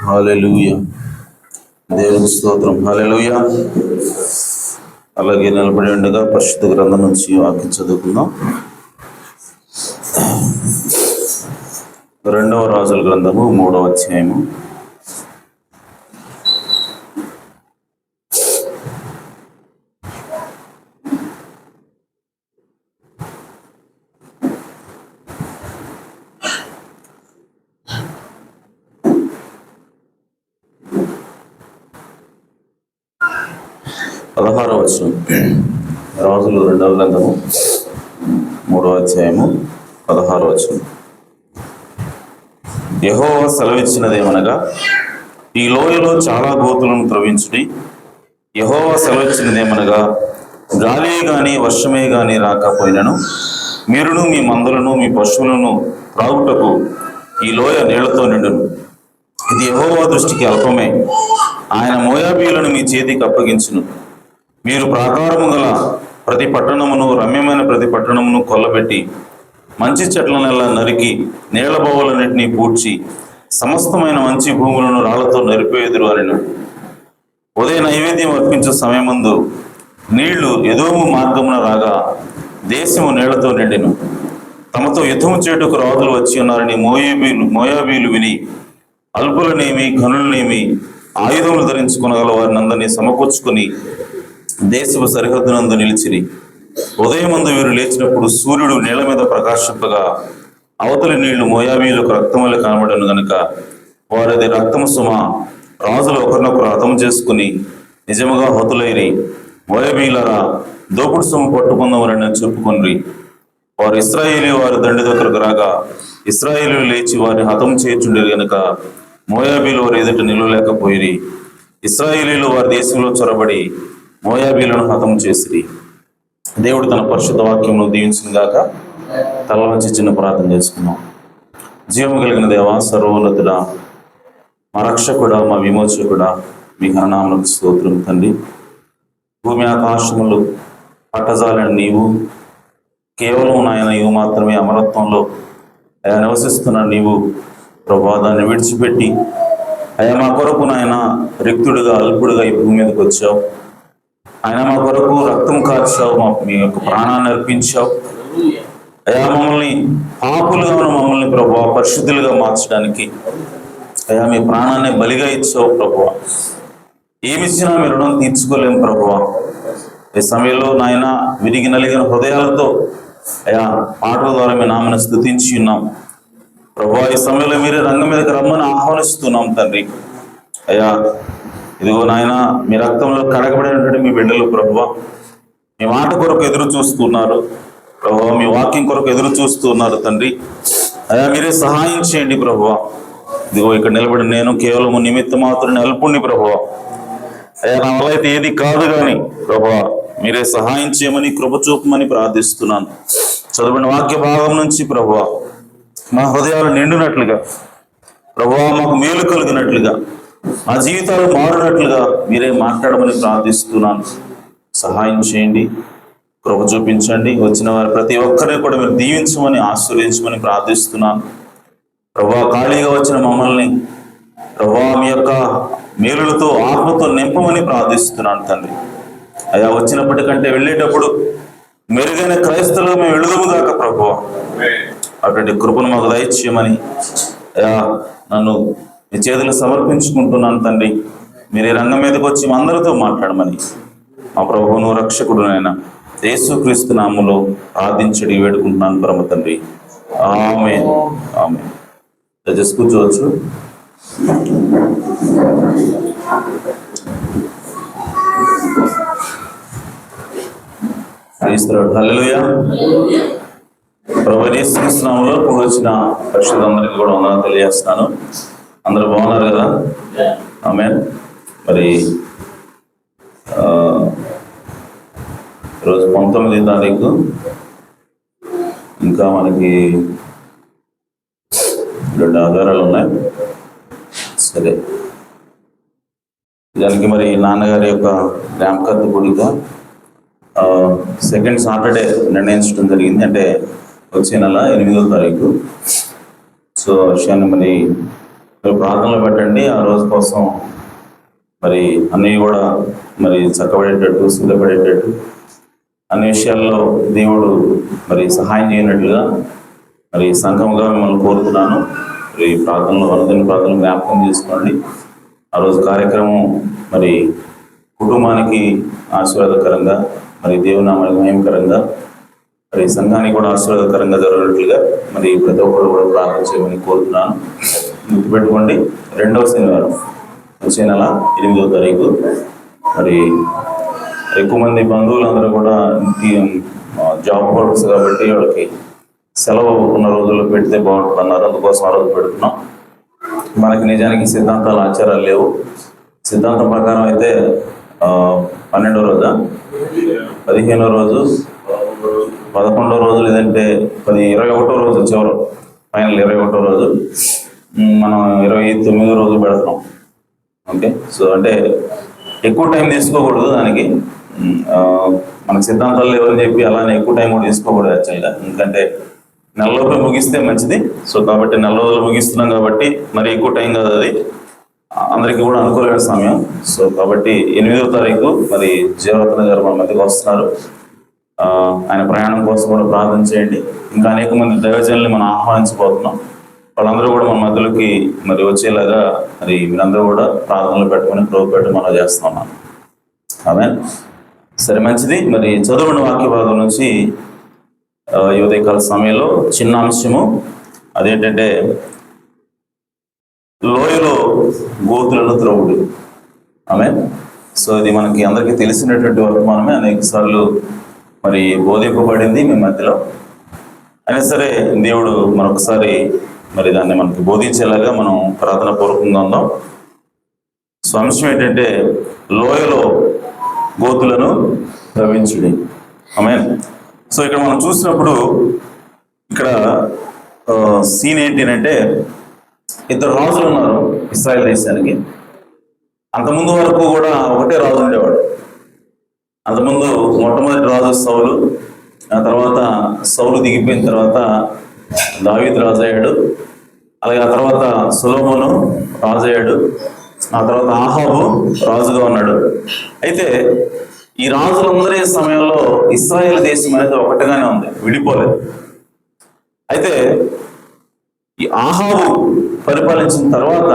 హల్లెలూయా, దేవునికి స్తోత్రం. హల్లెలూయా. అలాగే నిలబడి ఉండగా పరిశుద్ధ గ్రంథం నుంచి వాక్యం చదువుకుందాం. 2వ రాజుల గ్రంథము 3వ అధ్యాయము. రాజులు 2వ గ్రంథము 3వ అధ్యాయము 16వ వచనం. యెహోవా సెలవిచ్చినదేమనగా, ఈ లోయలో చాలా గోతులను త్రవ్వించుడి. యెహోవా సెలవిచ్చినదేమనగా, గాలి గాని వర్షమే గాని రాకపోయినను మీరును మీ మందలను మీ పశువులను త్రాగుటకు ఈ లోయ నీళ్లతో నిండును. ఇది యెహోవా దృష్టికి అల్పమే. ఆయన మోయాబీయులను మీ చేతికి అప్పగించును. మీరు ప్రాకారము గల ప్రతి పట్టణమును, రమ్యమైన ప్రతి పట్టణమును కొల్లబెట్టి మంచి చెట్లనెల్లా నరికి నీళ్ల బావులన్నింటినీ పూడ్చి సమస్తమైన మంచి భూములను రాళ్లతో నరిపేయుదురు అనెను. ఉదయ నైవేద్యం అర్పించే సమయమందు నీళ్లు ఎదోము మార్గమున రాగా దేశము నీళ్లతో నిండెను. తమతో యుద్ధము చేయుటకు రాజులు వచ్చి ఉన్నారని మోయాబీలు విని అల్పులనేమి ఘనులనేమి ఆయుధములు ధరించుకొనగల వారిని అందరినీ సమకూర్చుకొని దేశపు సరిహద్దునందు నిలిచిరి. ఉదయమందు వీరు లేచినప్పుడు సూర్యుడు నీళ్ల మీద ప్రకాశింపగా అవతలి నీళ్లు మోయాబీయులకు రక్తములు కనబడను గనుక వారిది రక్తము సుమ. రాజులు ఒకరినొకరు హతము చేసుకుని నిజముగా హతులైరి. మోయాబీయులారా, దోపుడు సొమ్ము పట్టుకుందామని చెప్పుకొనిరి. వారు ఇశ్రాయేలీ వారి దండి దగ్గరకు రాగా ఇశ్రాయేలీలు లేచి వారిని హతం చేయుచుండిరి గనుక మోయాబీలు వారి ఎదుట నిలవలేకపోయిరి. ఇశ్రాయేలీలు వారి దేశంలో చొరబడి మోయాబీలను హతం చేసిరి. దేవుడు తన పరిశుద్ధ వాక్యమును దీవించిన గాక. తల నుంచి చిన్న ప్రార్థన చేసుకున్నాం. జీవము కలిగిన దేవా, సర్వోన్నతుడా, మా రక్షకుడా, మా విమోచకుడా, మీ ఘననామమునకు స్తోత్రం తండ్రి. భూమి ఆకాశములు పట్టజాలని నీవు, కేవలం నాయన నీవు మాత్రమే అమరత్వంలో అయా నివసిస్తున్న నీవు ప్రభువా, దాన్ని విడిచిపెట్టి అయా మా కొరకు నాయన రిక్తుడిగా అల్పుడిగా ఈ భూమి మీదకి వచ్చావు. ఆయన మా కొరకు రక్తం కార్చావు, మీ యొక్క ప్రాణాన్ని అర్పించావు. అయా మమ్మల్ని పాపులుగా ఉన్న మమ్మల్ని ప్రభువా పరిశుద్ధులుగా మార్చడానికి అయా మీ ప్రాణాన్ని బలిగా ఇచ్చావు ప్రభువా. ఏమిచ్చినా మీ రుణం తీర్చుకోలేము ప్రభువా. ఈ సమయంలో నాయన విరిగి నలిగిన హృదయాలతో అయా పాటల ద్వారా మీ నామని స్తుతించి ఉన్నాం ప్రభువా. ఈ సమయంలో మీరే రంగం మీదకి రమ్మని ఆహ్వానిస్తున్నాం తండ్రి. అయా ఇదిగో నాయన, మీ రక్తంలో కడగబడినటువంటి మీ బిడ్డలు ప్రభువా మీ మాట కొరకు ఎదురు చూస్తున్నారు ప్రభువా, మీ వాక్యం కొరకు ఎదురు చూస్తున్నారు తండ్రి. అయా మీరే సహాయం చేయండి ప్రభువా. ఇదిగో ఇక్కడ నిలబడి నేను కేవలం నిమిత్త మాత్రం అల్పుణ్ణి ప్రభువా. అయ్యా నా వల్ల అయితే ఏది కాదు కానీ ప్రభువా మీరే సహాయం చేయమని కృప చూపమని ప్రార్థిస్తున్నాను. చదువుకున్న వాక్య భాగం నుంచి ప్రభువా మా హృదయాలు నిండినట్లుగా, ప్రభువా మాకు మేలు కలిగినట్లుగా, మా జీవితాలు మారినట్లుగా మీరే మాట్లాడమని ప్రార్థిస్తున్నాను. సహాయం చేయండి, కృప చూపించండి. వచ్చిన వారు ప్రతి ఒక్కరిని కూడా మీరు దీవించమని, ఆశీర్వదించమని ప్రార్థిస్తున్నాను. ప్రభువా ఖాళీగా వచ్చిన మమ్మల్ని ప్రభువా మీ యొక్క మేలులతో, ఆత్మతో నింపమని ప్రార్థిస్తున్నాను తండ్రి. అయ్యా వచ్చినప్పటికంటే వెళ్ళేటప్పుడు మెరుగైన క్రైస్తవులుగా మేము వెళుదుము గాక ప్రభువా. అటువంటి కృపను మాకు దయచేయమని అయ్యా నన్ను మీ చేతులు సమర్పించుకుంటున్నాను తండ్రి. మీరు ఈ రంగం మీదకి వచ్చి మా అందరితో మాట్లాడమని మా ప్రభువును రక్షకుడునైనా యేసుక్రీస్తు నామములో ప్రార్థించడి వేడుకుంటున్నాను పరమ తండ్రి. ఆమేన్. ఆమేన్. దయచేసి కూర్చోవచ్చు. హల్లెలూయా. ప్రభువైన యేసుక్రీస్తు నామములో కూడి వచ్చిన పరిశుద్ధులందరికీ కూడా వందనాలు తెలియజేస్తున్నాను. అందరూ బాగున్నారు కదా? ఆమేన్. మరి ఈరోజు 19వ తారీఖు. ఇంకా మనకి 2 ఆధారాలు ఉన్నాయి. సరే, దానికి మరి నాన్నగారి యొక్క జ్ఞాపకార్థ కూడిక సెకండ్ సాటర్డే నిర్ణయించడం జరిగింది, అంటే వచ్చే నెల 8వ తారీఖు. సో విషయాన్ని మరి ప్రార్థనలో పెట్టండి. ఆ రోజు కోసం మరి అన్నీ కూడా మరి చక్కబడేటట్టు, సిద్ధపడేటట్టు, అన్ని విషయాల్లో దేవుడు మరి సహాయం చేయనట్లుగా మరి సంఘముగా మిమ్మల్ని కోరుతున్నాను. మరి ప్రార్థనలో వరదని ప్రార్థనలు జ్ఞాపకం చేసుకోండి. ఆ రోజు కార్యక్రమం మరి కుటుంబానికి ఆశీర్వాదకరంగా, మరి దేవుని నామానికి మహిమకరంగా, మరి సంఘానికి కూడా ఆశీర్వాదకరంగా జరగనట్లుగా మరి ప్రతి ఒక్కరు కూడా ప్రార్థన చేయమని కోరుతున్నాను. గుర్తుపెట్టుకోండి, 2వ శనివారం వచ్చే నెల 8వ తారీఖు. మరి ఎక్కువ మంది బంధువులందరూ కూడా జాబ్ పర్పస్ కాబట్టి వాళ్ళకి సెలవు ఉన్న రోజుల్లో పెడితే బాగుంటుంది అన్నారు. అందుకోసం ఆ రోజు పెడుతున్నాం. మనకి నిజానికి సిద్ధాంతాలు, ఆచారాలు లేవు. సిద్ధాంతం ప్రకారం అయితే 12వ రోజా, 15వ రోజు, 11వ రోజు, లేదంటే 21వ రోజు, చివరి ఫైనల్ 21వ రోజు, మనం 29వ రోజు పెడుతున్నాం. ఓకే, సో అంటే ఎక్కువ టైం తీసుకోకూడదు దానికి. మనకు సిద్ధాంతాలు లేవని చెప్పి అలానే ఎక్కువ టైం కూడా తీసుకోకూడదు యాక్చువల్గా. ఎందుకంటే నెలలోపే ముగిస్తే మంచిది. సో కాబట్టి నెల రోజులు ముగిస్తున్నాం కాబట్టి మరి ఎక్కువ టైం కాదు, అది అందరికీ కూడా అనుకూలమైన సమయం. సో కాబట్టి 8వ తారీఖు మరి జీవరత్న గారు మన మధ్యకి వస్తున్నారు. ఆయన ప్రయాణం కోసం కూడా ప్రార్థన చేయండి. ఇంకా అనేక మంది దైవజనుల్ని మనం ఆహ్వానించబోతున్నాం. వాళ్ళందరూ కూడా మన మధ్యలోకి మరి వచ్చేలాగా మరి మీరందరూ కూడా ప్రార్థనలు పెట్టుకొని ప్రోగు పెట్టి మనం చేస్తున్నాం. ఆమేన్. సరే, మంచిది. మరి చదువున్న వాక్య భాగం నుంచి ఈ ఉదయకాల సమయంలో చిన్న అంశము, అదేంటంటే లోయలో గోతులను త్రవ్వుడు. ఆమేన్. సో ఇది మనకి అందరికీ తెలిసినటువంటి వర్తమానమే, అనేక సార్లు మరి బోధింపబడింది మీ మధ్యలో. అయినా సరే దేవుడు మరొకసారి మరి దాన్ని మనకి బోధించేలాగా మనం ప్రార్థన పూర్వకంగా ఉందాం. సో అంశం ఏంటంటే లోయలో గోతులను త్రవ్వించుడి. ఆమేన్. సో ఇక్కడ మనం చూసినప్పుడు ఇక్కడ సీన్ ఏంటి అంటే, 2 రాజులు ఉన్నారు ఇశ్రాయేల్ దేశానికి. అంతకుముందు వరకు కూడా ఒకటే రాజు ఉండేవాడు. అంతకుముందు మొట్టమొదటి రాజు సౌలు, ఆ తర్వాత సౌలు దిగిపోయిన తర్వాత దావీదు రాజు అయ్యాడు. అలాగే ఆ తర్వాత సొలొమోను రాజు అయ్యాడు. ఆ తర్వాత ఆహాబు రాజుగా ఉన్నాడు. అయితే ఈ రాజులందరి సమయంలో ఇశ్రాయేల్ దేశం అనేది ఒకటిగానే ఉంది, విడిపోలేదు. అయితే ఈ ఆహాబు పరిపాలించిన తర్వాత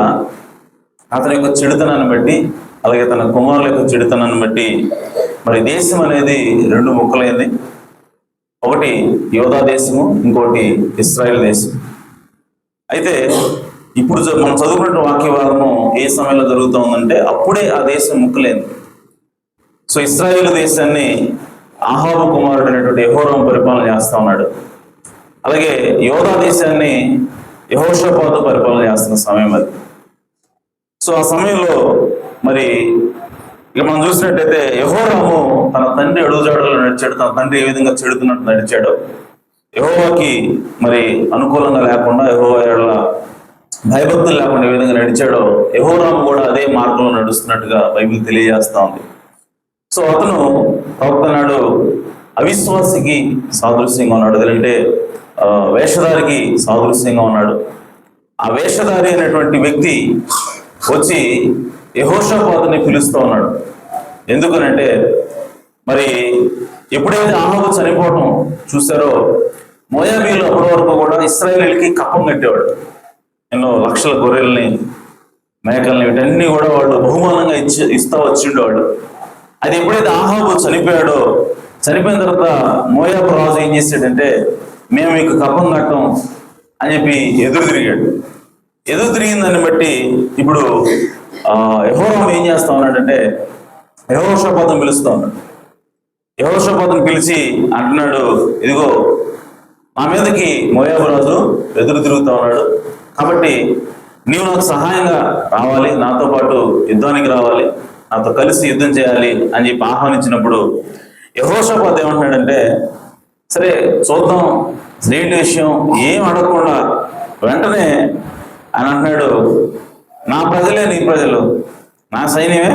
అతని యొక్క చెడుతనాన్ని బట్టి, అలాగే తన కుమారుల యొక్క చెడుతనాన్ని బట్టి మరి దేశం అనేది 2 ముక్కలైంది. ఒకటి యోధా దేశము, ఇంకోటి ఇశ్రాయేల్ దేశం. అయితే ఇప్పుడు మనం చదువుకున్న వాక్య భాగము ఏ సమయంలో జరుగుతూ ఉందంటే అప్పుడే ఆ దేశం ముక్కలైంది. సో ఇశ్రాయేల్ దేశాన్ని ఆహాబు కుమారుడు అనేటువంటి యెహోరాము పరిపాలన చేస్తా ఉన్నాడు. అలాగే యోధా దేశాన్ని యెహోషాపాతు పరిపాలన చేస్తున్న సమయం అది. సో ఆ సమయంలో మరి ఇక మనం చూసినట్టయితే యెహోరాము తన తండ్రి అడుగుజాడల్లో నడిచాడు. తన తండ్రి ఏ విధంగా చెడుతున్నట్టు నడిచాడో యెహోవాకి మరి అనుకూలంగా లేకుండా, యెహోవా యెడల భయభక్తులు లేకుండా ఏ విధంగా నడిచాడో యెహోరాము కూడా అదే మార్గంలో నడుస్తున్నట్టుగా బైబిల్ తెలియజేస్తా ఉంది. సో అతను ప్రవక్త నాడు అవిశ్వాసికి సాదృశ్యంగా ఉన్నాడు, లేదంటే వేషధారికి సాదృశ్యంగా ఉన్నాడు. ఆ వేషధారి అనేటువంటి వ్యక్తి వచ్చి యెహోషాపాతుని పిలుస్తూ ఉన్నాడు. ఎందుకనంటే మరి ఎప్పుడైతే ఆహాబు చనిపోవటం చూశారో మోయాబీలు అప్పటి వరకు కూడా ఇశ్రాయేలీయులకి కప్పం కట్టేవాడు. ఎన్నో లక్షల గొర్రెల్ని, మేకల్ని, వీటన్ని కూడా వాళ్ళు బహుమానంగా ఇస్తా వచ్చిండేవాడు. అది ఎప్పుడైతే ఆహాబు చనిపోయాడో, చనిపోయిన తర్వాత మోయాబు రాజు ఏం చేశాడంటే, మేము మీకు కప్పం కట్టం అని చెప్పి ఎదురు తిరిగాడు. ఎదురు తిరిగిన దాన్ని బట్టి ఇప్పుడు యెహోరాము ఏం చేస్తా ఉన్నాడంటే యెహోషాపాతును పిలుస్తా ఉన్నాడు. యెహోషాపాతును పిలిచి అంటున్నాడు, ఇదిగో నా మీదకి మోయాబు రాజు ఎదురు తిరుగుతా ఉన్నాడు, కాబట్టి నీవు నాకు సహాయంగా రావాలి, నాతో పాటు యుద్ధానికి రావాలి, నాతో కలిసి యుద్ధం చేయాలి అని చెప్పి ఆహ్వానించినప్పుడు యెహోషాపాతు ఏమంటున్నాడంటే, సరే చూద్దాం ఏంటి విషయం, ఏం అడగకుండా వెంటనే ఆయన అంటున్నాడు, నా ప్రజలే నీ ప్రజలు, నా సైన్యమే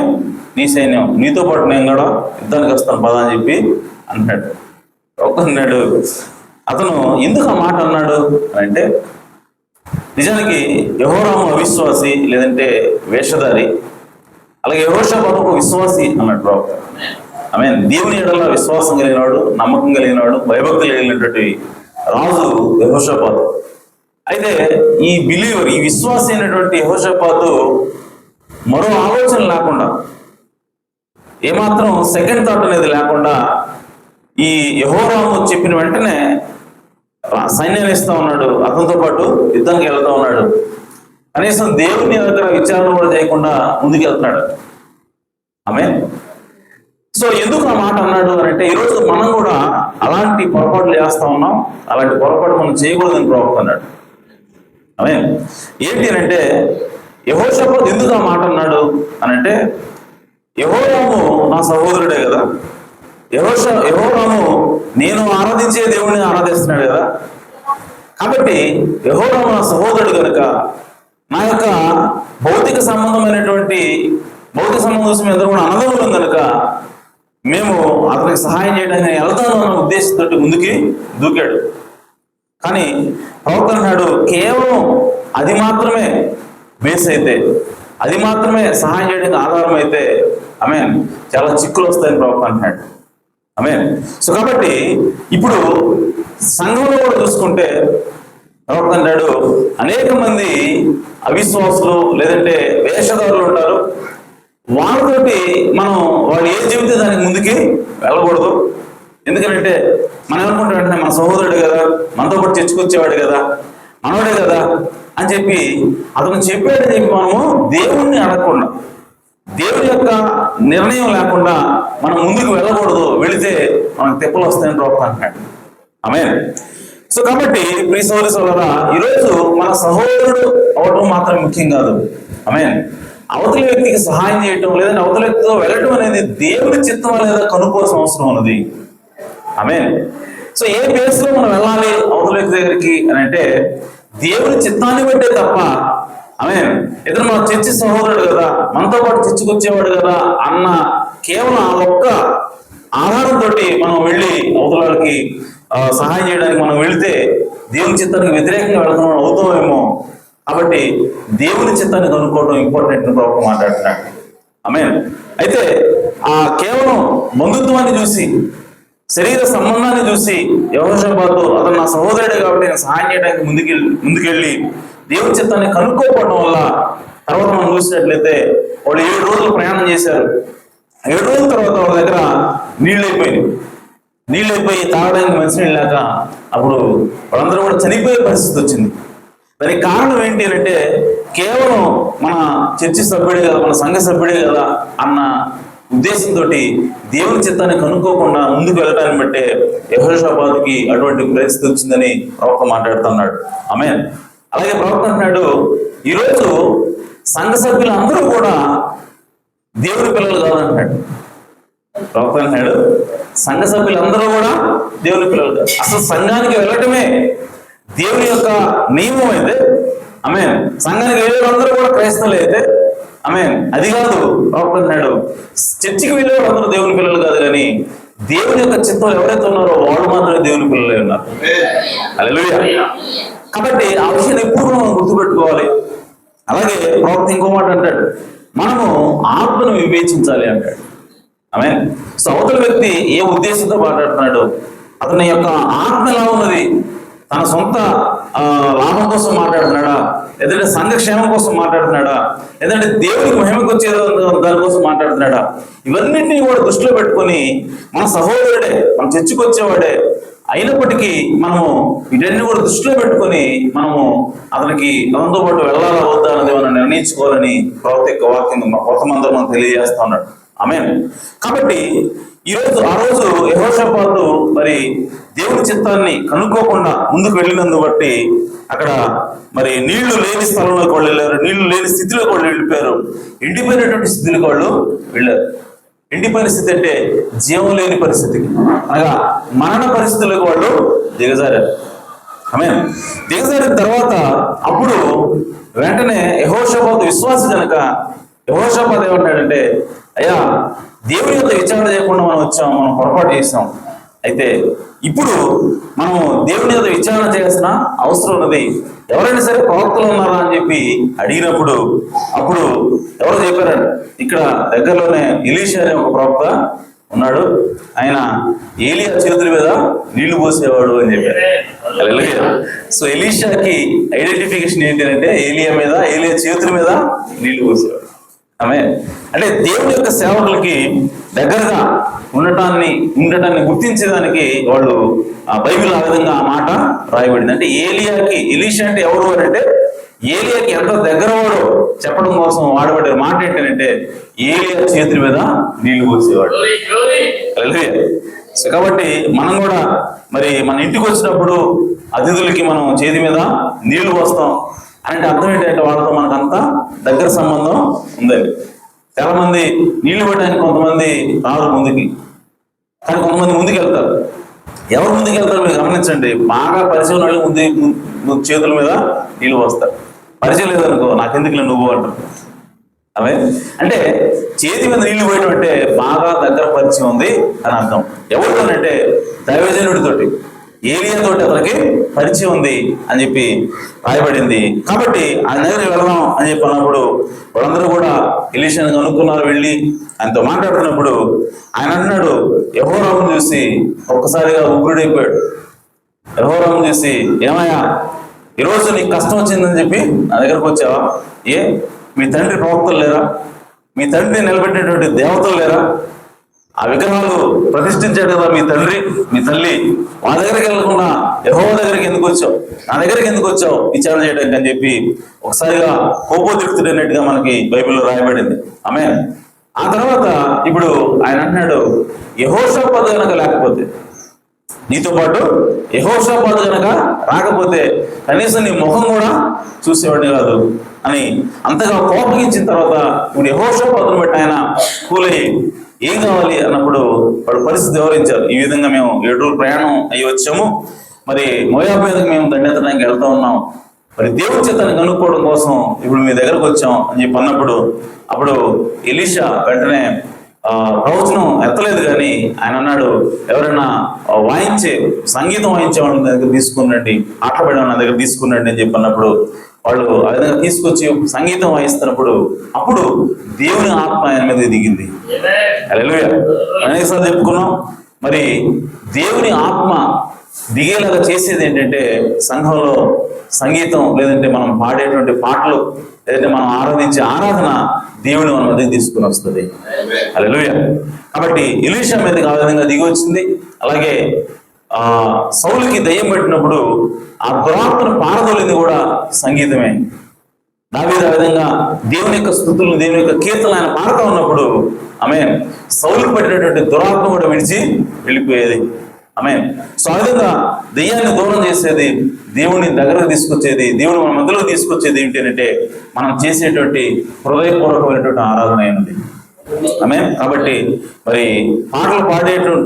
నీ సైన్యం, నీతో పాటు నేను కూడా యుద్ధానికి వస్తాను పదా అని చెప్పి అంటున్నాడు. అన్నాడు అతను ఎందుకు ఆ మాట అన్నాడు అంటే, నిజానికి యెహోరాము అవిశ్వాసి, లేదంటే వేషధారి, అలాగే యెహోషాపాతు ఒక విశ్వాసి అన్నాడు ప్రవక్త. దేవుని ఎడల విశ్వాసం కలిగినాడు, నమ్మకం కలిగినాడు, భయభక్తులు కలిగినటువంటి రాజు యెహోషాపాతు. అయితే ఈ బిలీవర్, ఈ విశ్వాసి అయినటువంటి యెహోషాపాతు మరో ఆలోచన లేకుండా, ఏమాత్రం సెకండ్ థాట్ అనేది లేకుండా ఈ యెహోరాము చెప్పిన వెంటనే సైన్యాన్ని ఇస్తా ఉన్నాడు, అతనితో పాటు యుద్ధానికి వెళ్తా ఉన్నాడు. కనీసం దేవుని దగ్గర విచారణ కూడా చేయకుండా ముందుకు వెళ్తున్నాడు. ఆమేన్. సో ఎందుకు ఆ మాట అన్నాడు అని అంటే, ఈరోజు మనం కూడా అలాంటి పొరపాట్లు చేస్తా ఉన్నాం, అలాంటి పొరపాటు మనం చేయకూడదని ప్రవక్త అన్నాడు. ఆమేన్. ఏంటి అని అంటే, యెహోషాపాతు ఎందుకు ఆ మాట అన్నాడు అని అంటే, యెహోరాము నా సహోదరుడే కదా, యెహోరాము నేను ఆరాధించే దేవుడిని ఆరాధిస్తున్నాడు కదా, కాబట్టి యెహోరాము నా సహోదరుడు కనుక నా యొక్క భౌతిక సంబంధమైనటువంటి భౌతిక సంబంధం కోసం ఎందరూ కూడా అన్నదమ్ములం కనుక మేము అతనికి సహాయం చేయడానికి వెళ్తాను అన్న ఉద్దేశంతో ముందుకి దూకాడు. కానీ ప్రవక్త అన్నాడు, కేవలం అది మాత్రమే బేస్ అయితే, అది మాత్రమే సహాయం చేయడానికి ఆధారం అయితే ఆమేన్ చాలా చిక్కులు వస్తాయని ప్రవక్త అంటున్నాడు. ఆమేన్. సో కాబట్టి ఇప్పుడు సంఘంలో కూడా చూసుకుంటే ప్రవక్త అంటాడు, అనేక మంది అవిశ్వాసులు లేదంటే వేషధారులు ఉంటారు. వాళ్ళతోటి మనం వాళ్ళు ఏం చెబితే దానికి ముందుకి వెళ్ళకూడదు. ఎందుకంటే మనం ఏమనుకుంటాం అంటే, మన సహోదరుడు కదా, మనతో పాటు చర్చకొచ్చేవాడు కదా, మనవాడే కదా అని చెప్పి అతను చెప్పాడని చెప్పి మనము దేవుణ్ణి అడగకుండా, దేవుని యొక్క నిర్ణయం లేకుండా మనం ముందుకు వెళ్ళకూడదు. వెళితే మనకు తెప్పలు వస్తాయని ప్రవక్త అంటున్నాడు. ఆమేన్. సో కాబట్టి ప్రియ సహోదరి సోదరులారా, ఈరోజు మన సహోదరుడు అవడం మాత్రం ముఖ్యం కాదు. ఆమేన్. అవతలి వ్యక్తికి సహాయం చేయటం, లేదంటే అవతలి వ్యక్తితో వెళ్ళటం అనేది దేవుని చిత్తమా లేదా కనుక్కోవాల్సిన అవసరం ఉన్నది. ఆమేన్. సో ఏ బేస్ లో మనం వెళ్ళాలి అవతలి వ్యక్తి దగ్గరికి అని అంటే, దేవుని చిత్తాన్ని బట్టే తప్ప, ఆమేన్, ఇతను మన చర్చి సహోదరుడు కదా, మనతో పాటు చర్చకొచ్చేవాడు కదా అన్న కేవలం ఆ ఒక్క ఆధారంతో మనం వెళ్ళి అవతల వాళ్ళకి సహాయం చేయడానికి మనం వెళితే దేవుని చిత్తానికి వ్యతిరేకంగా వెళ్తాం అవుతామేమో. కాబట్టి దేవుని చిత్తాన్ని కనుక్కోవడం ఇంపార్టెంట్ ప్రవక్త మాట్లాడుతున్నాడు. ఆమేన్. అయితే ఆ కేవలం బంధుత్వాన్ని చూసి, శరీర సంబంధాన్ని చూసి యెహోషాపాతు అతను నా సహోదరుడే కాబట్టి నేను సహాయం చేయడానికి ముందుకెళ్ళి దేవుని చిత్తాన్ని కనుక్కోకపోవడం వల్ల తర్వాత మనం చూసినట్లయితే వాళ్ళు 7 రోజులు ప్రయాణం చేశారు. 7 రోజుల తర్వాత వాళ్ళ దగ్గర నీళ్ళైపోయి తాగడానికి మంచినీళ్ళు లేక అప్పుడు వాళ్ళందరూ కూడా చనిపోయే పరిస్థితి వచ్చింది. దానికి కారణం ఏంటి అంటే, కేవలం మన చర్చి సభ్యుడే కదా, మన సంఘ సభ్యుడే కదా అన్న ఉద్దేశంతో దేవుని చిత్తాన్ని కనుక్కోకుండా ముందుకు వెళ్ళటాన్ని బట్టే యెహోషాపాతుకి అటువంటి పరిస్థితి వచ్చిందని ప్రవక్త మాట్లాడుతున్నాడు. ఆమేన్. అలాగే ప్రవక్త అంటున్నాడు, ఈరోజు సంఘ సభ్యులు అందరూ కూడా దేవుని పిల్లలు కాదంటున్నాడు. ప్రవక్త అంటున్నాడు సంఘ సభ్యులందరూ కూడా దేవుని పిల్లలు కాదు. అసలు సంఘానికి వెళ్ళటమే దేవుని యొక్క నియమం అయితే ఆమేన్. సంఘానికి వెళ్ళేవాళ్ళందరూ కూడా క్రైస్తవులు అయితే ఆమేన్. అది కాదు ప్రవక్త అంటున్నాడు చర్చికి వెళ్ళేవాళ్ళు అందరూ దేవుని పిల్లలు కాదు, కానీ దేవుని యొక్క చిత్తం ఎవరైతే ఉన్నారో వాళ్ళు మాత్రమే దేవుని పిల్లలే ఉన్నారు. హల్లెలూయా. కాబట్టి ఆ విషయాన్ని ఎప్పుడు మనం గుర్తుపెట్టుకోవాలి. అలాగే ప్రవక్త ఇంకో మాట అంటాడు, మనము ఆత్మను వివేచించాలి అంటాడు. ఆమేన్. సో అవతల వ్యక్తి ఏ ఉద్దేశంతో మాట్లాడుతున్నాడు, అతని యొక్క ఆత్మ ఎలా ఉన్నది, తన సొంత లాభం కోసం మాట్లాడుతున్నాడా, లేదంటే సంఘక్షేమం కోసం మాట్లాడుతున్నాడా, లేదంటే దేవుడికి మహిమకు వచ్చే దానికోసం మాట్లాడుతున్నాడా, ఇవన్నింటినీ కూడా దృష్టిలో పెట్టుకొని మన సహోదరుడే, మన చర్చికి వచ్చేవాడే అయినప్పటికీ మనము వీటన్ని కూడా దృష్టిలో పెట్టుకొని మనము అతనికి మనతో పాటు వెళ్ళాలా వద్దా అనేది మనం నిర్ణయించుకోవాలని ప్రవక్త యొక్క వాక్యం కొత్త మందిరం మనం తెలియజేస్తా ఉన్నాడు. ఆమేన్. కాబట్టి ఆ రోజు యెహోషాపాతు మరి దేవుని చిత్తాన్ని కనుక్కోకుండా ముందుకు వెళ్ళినందు బట్టి అక్కడ మరి నీళ్లు లేని స్థలంలోకి వాళ్ళు వెళ్ళారు, నీళ్లు లేని స్థితిలోకి వాళ్ళు వెళ్ళిపోయారు, ఎండిపోయినటువంటి స్థితిలోకి వాళ్ళు వెళ్ళారు. ఎండిపోయిన స్థితి అంటే జీవం లేని పరిస్థితికి, అనగా మరణ పరిస్థితులకు వాళ్ళు దిగజారారు. ఆమేన్. దిగజారిన తర్వాత అప్పుడు వెంటనే యెహోషాపాతు విశ్వాసి కనుక యెహోషాపాతు ఏమంటాడంటే, అయ్యా దేవుని యొక్క విచారణ చేయకుండా మనం వచ్చాం, మనం పొరపాటు చేసాం, అయితే ఇప్పుడు మనం దేవుని యొక్క విచారణ చేయాల్సిన అవసరం ఉన్నది, ఎవరైనా సరే ప్రవక్తలు ఉన్నారా అని చెప్పి అడిగినప్పుడు అప్పుడు ఎవరు చెప్పారంట, ఇక్కడ దగ్గరలోనే ఎలీషా అనే ఒక ప్రవక్త ఉన్నాడు, ఆయన ఏలియా చేతుల మీద నీళ్లు పోసేవాడు అని చెప్పారు. హల్లెలూయా. సో ఎలీషాకి ఐడెంటిఫికేషన్ ఏంటి అంటే ఏలియా చేతుల మీద నీళ్లు పోసేవాడు. ఆమేన్. అంటే దేవుని యొక్క సేవకులకి దగ్గరగా ఉండటాన్ని గుర్తించేదానికి వాళ్ళు ఆ బైబిల్ ఆ విధంగా ఆ మాట రాయబడింది. అంటే ఎలీషా అంటే ఎవరు అని అంటే ఏలియాకి ఎంత దగ్గర వాడో చెప్పడం కోసం వాడబడే మాట ఏంటంటే ఏలియా చేతుల మీద నీళ్లు పోసేవాడు. హల్లెలూయా. సో కాబట్టి మనం కూడా మరి మన ఇంటికి వచ్చినప్పుడు అతిథులకి మనం చేతి మీద నీళ్లు పోస్తాం అంటే అర్థం ఏంటంటే వాళ్ళతో మనకు అంత దగ్గర సంబంధం ఉందండి. చాలా మంది నీళ్లు పెట్టడానికి కొంతమంది రారు ముందుకి, కానీ కొంతమంది ముందుకు వెళ్తారు. ఎవరు ముందుకు వెళ్తారు మీరు గమనించండి, బాగా పరిచయం వాళ్ళు ముందు చేతుల మీద నీళ్లు పోస్తారు. పరిచయం లేదనుకో నాకెందుకు నువ్వు అంటారు. అవే అంటే చేతి మీద నీళ్లు పోయడం అంటే బాగా దగ్గర పరిచయం ఉంది అని అర్థం. ఎవరితోనంటే దైవజనుడితోటి, ఏలియాతోటి అతనికి పరిచయం ఉంది అని చెప్పి రాయబడింది. కాబట్టి ఆయన దగ్గరికి వెళదాం అని చెప్పి అన్నప్పుడు వాళ్ళందరూ కూడా ఎలీషాను కనుక్కున్నారు. వెళ్ళి ఆయనతో మాట్లాడుతున్నప్పుడు ఆయన అన్నాడు, యెహోరామును చూసి ఒక్కసారిగా ఉగ్రుడైపోయాడు. యెహోరామును చూసి, ఏమయ్యా ఈరోజు నీకు కష్టం వచ్చిందని చెప్పి నా దగ్గరకు వచ్చావా? మీ తండ్రి ప్రవక్తలు లేరా? మీ తండ్రిని నిలబెట్టేటువంటి దేవతలు లేరా? ఆ విగ్రహాలు ప్రతిష్ఠించాడు కదా మీ తండ్రి మీ తల్లి, వాళ్ళ దగ్గరికి వెళ్ళకుండా యెహోవా దగ్గరికి ఎందుకు వచ్చావు, నా దగ్గరికి ఎందుకు వచ్చావు విచారణ చేయడానికి అని చెప్పి ఒకసారిగా కోపోద్రిక్తుడైనట్టుగా మనకి బైబిల్లో రాయబడింది. ఆమేన్. ఆ తర్వాత ఇప్పుడు ఆయన అంటున్నాడు, యెహోషాపాతు గనక లేకపోతే, నీతో పాటు యెహోషాపాతు గనక రాకపోతే కనీసం నీ ముఖం కూడా చూసేవాడిని కాదు అని అంతగా కోపగించిన తర్వాత ఇప్పుడు యెహోషాపాతును బట్టి ఆయన కూలయ్యి ఏం కావాలి అన్నప్పుడు వాడు పరిస్థితి వివరించారు. ఈ విధంగా మేము 7 రోజులు ప్రయాణం అయ్యి వచ్చాము, మరి మోయాబు మీదకి మేము దండెత్తడానికి వెళ్తా ఉన్నాం, మరి దేవుడి చిత్తాన్ని కనుక్కోవడం కోసం ఇప్పుడు మీ దగ్గరకు వచ్చాం అని చెప్పి అన్నప్పుడు అప్పుడు ఎలీషా వెంటనే ప్రవచనం ఎత్తలేదు, కానీ ఆయన అన్నాడు, ఎవరైనా సంగీతం వాయించే వాళ్ళ దగ్గర తీసుకునండి, ఆటపడే వాళ్ళ దగ్గర తీసుకునండి అని చెప్పి అన్నప్పుడు వాళ్ళు ఆ విధంగా తీసుకొచ్చి సంగీతం వాయిస్తున్నప్పుడు అప్పుడు దేవుని ఆత్మ ఆయన మీద దిగింది. హల్లెలూయా. అనేకసార్లు చెప్పుకున్నాం. మరి దేవుని ఆత్మ దిగేలాగా చేసేది ఏంటంటే సంఘంలో సంగీతం, లేదంటే మనం పాడేటువంటి పాటలు, లేదంటే మనం ఆరాధించే ఆరాధన దేవుని మన మధ్య తీసుకుని వస్తుంది. హల్లెలూయా. కాబట్టి ఎలీషా మీదకి ఆ విధంగా దిగి వచ్చింది. అలాగే సౌలుకి దయ్యం పెట్టినప్పుడు ఆ దురాత్మను పారదోలింది కూడా సంగీతమే. దావీదు ఆ విధంగా దేవుని యొక్క స్తుతులను, దేవుని యొక్క కీర్తనలు ఆయన పాడుతూ ఉన్నప్పుడు ఆమేన్ సౌలుకు పట్టినటువంటి దురాత్మ కూడా విడిచి వెళ్ళిపోయేది. ఆమేన్. సో ఆ విధంగా దెయ్యాన్ని దూరం చేసేది, దేవుని దగ్గరకు తీసుకొచ్చేది, దేవుని మన మధ్యలో తీసుకొచ్చేది ఏంటి అంటే మనం చేసేటువంటి హృదయపూర్వకమైనటువంటి ఆరాధన అయినది. ఆమేన్. కాబట్టి మరి పాటలు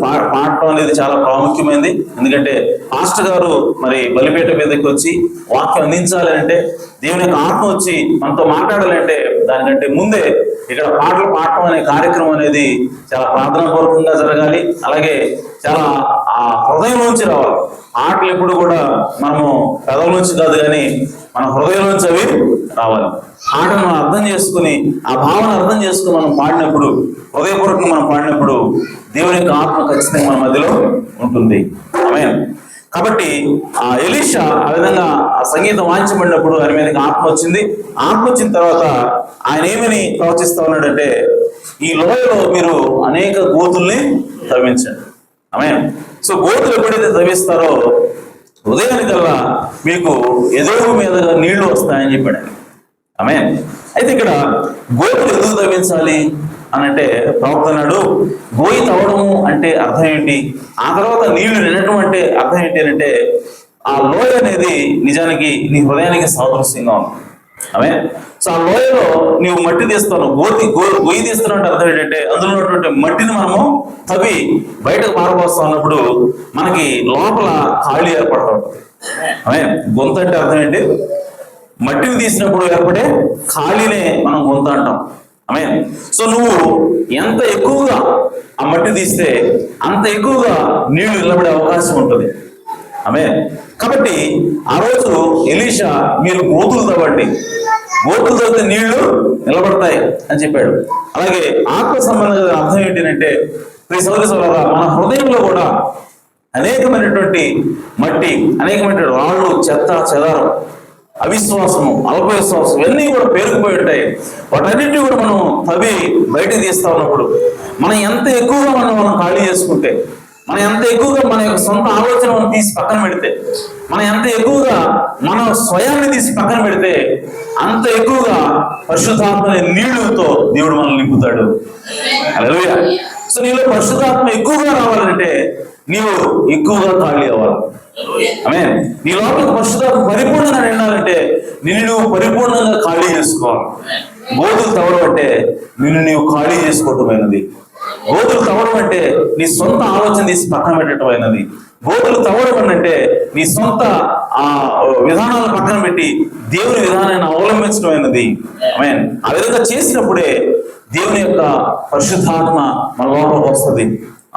పాడటం అనేది చాలా ప్రాముఖ్యమైనది. ఎందుకంటే పాస్టర్ గారు మరి బలిపీఠం మీదకి వచ్చి వాక్యం అందించాలి అంటే, దేవుని యొక్క ఆత్మ వచ్చి మనతో మాట్లాడాలంటే దానికంటే ముందే ఇక్కడ పాటలు పాడటం అనే కార్యక్రమం అనేది చాలా ప్రార్థనాపూర్వకంగా జరగాలి. అలాగే చాలా ఆ హృదయం నుంచి రావాలి. పాటలు ఎప్పుడు కూడా మనము పెదవుల నుంచి కాదు కానీ మన హృదయం నుంచి అవి రావాలి. పాటను మనం అర్థం చేసుకుని, ఆ భావన అర్థం చేసుకుని మనం పాడినప్పుడు, హృదయపూర్వకంగా మనం పాడినప్పుడు దేవుని యొక్క ఆత్మ ఖచ్చితంగా మన మధ్యలో ఉంటుంది. ఆమేన్. కాబట్టి ఆ ఎలీషా ఆ విధంగా ఆ సంగీతం వాయించబడినప్పుడు ఆయన మీదకి ఆత్మ వచ్చింది. ఆత్మ వచ్చిన తర్వాత ఆయన ఏమని ప్రవచిస్తా ఉన్నాడంటే, ఈ లోయలో మీరు అనేక గోతుల్ని తవ్వించండి. ఆమేన్. సో గోతులు ఎప్పుడైతే తవ్విస్తారో ఉదయానికల్లా మీకు ఎదురు మీదగా నీళ్లు వస్తాయని చెప్పాడు. ఆమేన్. అయితే ఇక్కడ గోతులు ఎందుకు తవ్వించాలి అని అంటే ప్రవక్త అన్నాడు, గోయి తవ్వడము అంటే అర్థం ఏంటి, ఆ తర్వాత నీళ్లు నిండటం అంటే అర్థం ఏంటి అంటే, ఆ లోయ అనేది నిజానికి నీ హృదయానికి సాదృశ్యంగా ఉంది. ఆమేన్. సో ఆ లోయలో నీవు మట్టి తీస్తాను, గొయ్యి తీస్తున్నావు అంటే అర్థం ఏంటంటే, అందులో ఉన్నటువంటి మట్టిని మనము తవ్వి బయటకు పారబోస్తా ఉన్నప్పుడు మనకి లోపల ఖాళీ ఏర్పడుతూ ఉంటుంది. ఆమేన్. గొంత అంటే అర్థం ఏంటి, మట్టిని తీసినప్పుడు ఏర్పడే ఖాళీనే మనం గొంత అంటాం. ఆమేన్. సో నువ్వు ఎంత ఎక్కువగా ఆ మట్టి తీస్తే అంత ఎక్కువగా నీళ్లు నిలబడే అవకాశం ఉంటుంది. ఆమేన్. కాబట్టి ఆ రోజు ఎలీషా మీరు గోతులు తవ్వండి, గోతులు తవ్వితే నీళ్లు నిలబడతాయి అని చెప్పాడు. అలాగే ఆత్మ సంబంధంగా అర్థం ఏంటంటే, ప్రియ సోదరి సోదరులారా, మన హృదయంలో కూడా అనేకమైనటువంటి మట్టి, అనేకమైనటువంటి రాళ్ళు, చెత్త చెదారం, అవిశ్వాసము, అల్పవిశ్వాసం ఇవన్నీ కూడా పేరుకుపోయి ఉంటాయి. వాటన్నిటిని కూడా మనం తవ్వి బయటకు తీస్తా ఉన్నప్పుడు మనం ఎంత ఎక్కువగా మనం ఖాళీ చేసుకుంటే, మనం ఎంత ఎక్కువగా మన యొక్క సొంత ఆలోచనను తీసి పక్కన పెడితే, మనం ఎంత ఎక్కువగా మన స్వయాన్ని తీసి పక్కన పెడితే అంత ఎక్కువగా పరిశుద్ధాత్మ నీళ్లతో దేవుడు మనల్ని నింపుతాడు. హల్లెలూయా. సో నీలో పరిశుద్ధాత్మ ఎక్కువగా రావాలంటే నీవు ఎక్కువగా ఖాళీ అవ్వాలి. ఆమేన్. నీ లోపల పరిశుద్ధాత్మ పరిపూర్ణంగా నిండాలంటే నిన్ను నువ్వు పరిపూర్ణంగా ఖాళీ చేసుకోవాలి. గోతులు తవ్వడం అంటే నిన్ను నీవు ఖాళీ చేసుకోవటమైనది. గోతులు తవ్వడం అంటే నీ సొంత ఆలోచన తీసి పక్కన పెట్టడం అయినది. గోతులు తవ్వడం అంటే నీ సొంత ఆ విధానాలను పక్కన పెట్టి దేవుని విధానాన్ని అవలంబించడం అయినది. ఆమేన్. ఆ విధంగా చేసినప్పుడే దేవుని యొక్క పరిశుద్ధాత్మ మన లోపలికి వస్తుంది.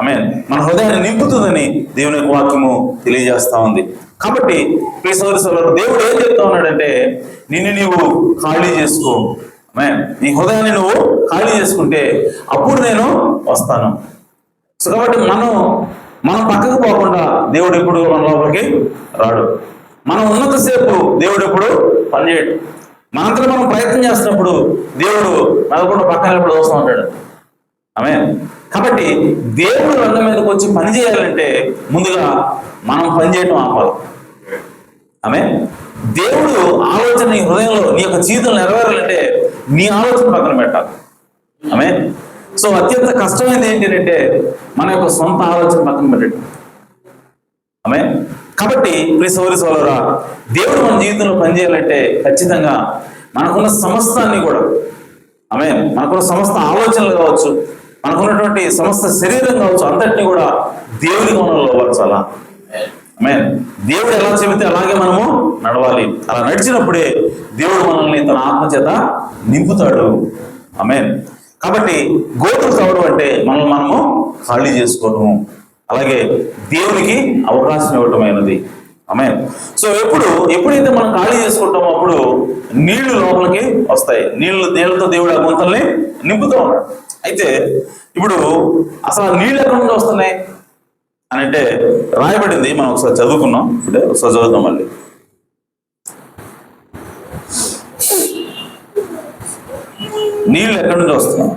ఆమేన్. మన హృదయాన్ని నింపుతుందని దేవుని యొక్క వాక్యము తెలియజేస్తా ఉంది. కాబట్టి ప్రియ సోదరి సోదరులు, దేవుడు ఏం చెప్తా ఉన్నాడంటే, నిన్ను నీవు ఖాళీ చేసుకో. ఆమేన్. నీ హృదయాన్ని నువ్వు ఖాళీ చేసుకుంటే అప్పుడు నేను వస్తాను. సో కాబట్టి మనం పక్కకు పోకుండా దేవుడు ఎప్పుడు మన లోపలికి రాడు. మనం ఉన్నంతసేపు దేవుడు ఎప్పుడు పనిచేయడు. మనంతా మనం ప్రయత్నం చేస్తున్నప్పుడు దేవుడు మనకుండా పక్కన ఎప్పుడు వస్తూ ఉంటాడు. ఆమేన్. కాబట్టి దేవుడు రంగం మీదకి వచ్చి పని చేయాలంటే ముందుగా మనం పనిచేయటం ఆపాలి. ఆమేన్. దేవుడు ఆలోచన నీ హృదయంలో, నీ యొక్క జీవితంలో నెరవేరాలంటే నీ ఆలోచన పక్కన పెట్టాలి. ఆమేన్. సో అత్యంత కష్టమైనది ఏంటంటే మన యొక్క సొంత ఆలోచన పక్కన పెట్టడం. ఆమేన్. కాబట్టి ప్రియ సోదరి సోదరులారా, దేవుడు మన జీవితంలో పనిచేయాలంటే ఖచ్చితంగా మనకున్న సమస్తాన్ని కూడా, ఆమేన్, మనకున్న సమస్త ఆలోచనలు కావచ్చు, మనకున్నటువంటి సమస్త శరీరం కావచ్చు, అంతటిని కూడా దేవుని గమనంలో లోపరచాలా. ఆమేన్. దేవుడు ఎలా చెబితే అలాగే మనము నడవాలి. అలా నడిచినప్పుడే దేవుడు మనల్ని తన ఆత్మచేత నింపుతాడు. ఆమేన్. కాబట్టి గోతులు తవ్వడం అంటే మనము ఖాళీ చేసుకోవటము, అలాగే దేవునికి అవకాశం ఇవ్వటమైనది. ఆమేన్. సో ఎప్పుడైతే మనం ఖాళీ చేసుకుంటామో అప్పుడు నీళ్లు లోపలికి వస్తాయి. నీళ్లతో దేవుడు ఆ గుంతల్ని నింపుతూ ఉన్నాడు. అయితే ఇప్పుడు అసలు నీళ్ళు ఎక్కడి నుంచి వస్తున్నాయి అని అంటే రాయబడింది, మనం ఒకసారి చదువుకున్నాం. ఇప్పుడే ఒకసారి చదువుతాం మళ్ళీ. నీళ్ళు ఎక్కడి నుంచి వస్తున్నాయి?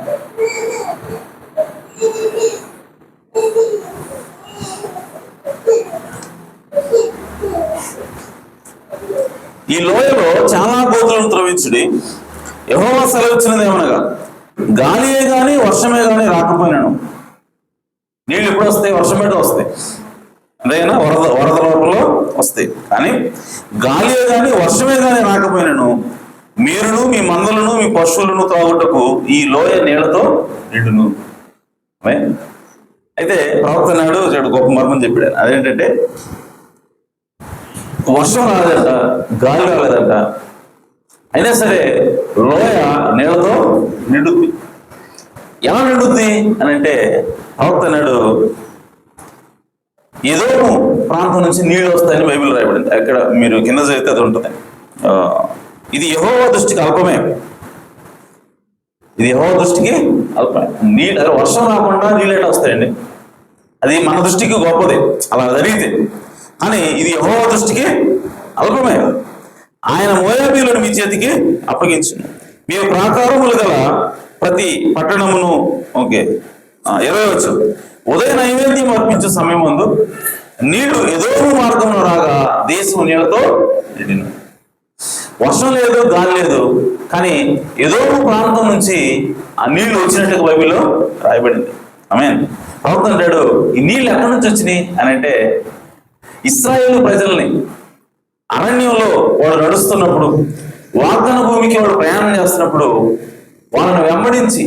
ఈ లోయలో చాలా గోతులను త్రవ్వించుడి, యెహోవా సెలవిచ్చినదేమనగా గాలియే గాని వర్షమే గాని రాకపోయినాను. నీళ్ళు ఎప్పుడు వస్తాయి? వర్షం మీద వస్తాయి, అంతేగానా వరద లోపల వస్తాయి. కానీ గాలియే గాని వర్షమే గాని రాకపోయినాను, మీరును మీ మందలను మీ పశువులను త్రాగుటకు ఈ లోయ నీళ్లతో నిండును. అయితే ప్రవక్త నాడు చెడు గొప్ప మర్మం చెప్పాడు. అదేంటంటే వర్షం రాలేదంట, గాలి రాలేదంట, అయినా సరే లోయ నీళ్లతో నిండుద్ది. ఎలా నిండుద్ది అని అంటే ప్రవక్త నాడు ఏదో ప్రాంతం నుంచి నీళ్లు వస్తాయని బైబిల్ రాయబడింది. అక్కడ మీరు కింద చదివితే అది ఉంటుంది. ఇది యెహోవా దృష్టికి అల్పమే. ఇది యెహోవా దృష్టికి అల్పమే. నీళ్ళు వర్షం రాకుండా నీళ్ళు ఎట్లా వస్తాయండి? అది మన దృష్టికి గొప్పది అలా జరిగితే. కానీ ఇది యెహోవా దృష్టికి అల్పమే. ఆయన మోయాబీలను మీ చేతికి అప్పగించును. మీరు ప్రాకారములు గల ప్రతి పట్టణమును 20 ఉదయ నైవేద్యం అర్పించే సమయం ముందు నీళ్లు ఏదో మార్గంలో రాగా దేశం నీళ్లతో నిండిన. వర్షం లేదు, గాలి లేదు, కానీ ఏదో ప్రాంతం నుంచి ఆ నీళ్లు వచ్చినట్టుగా బైబిల్లో రాయబడింది. ఆమేన్. ప్రవక్త అంటాడు, ఈ నీళ్ళు ఎక్కడి నుంచి వచ్చినాయి అని అంటే ఇశ్రాయేలు ప్రజల్ని అరణ్యంలో వాడు నడుస్తున్నప్పుడు, వాగ్దాన భూమికి వాడు ప్రయాణం చేస్తున్నప్పుడు వాళ్ళని వెంబడించి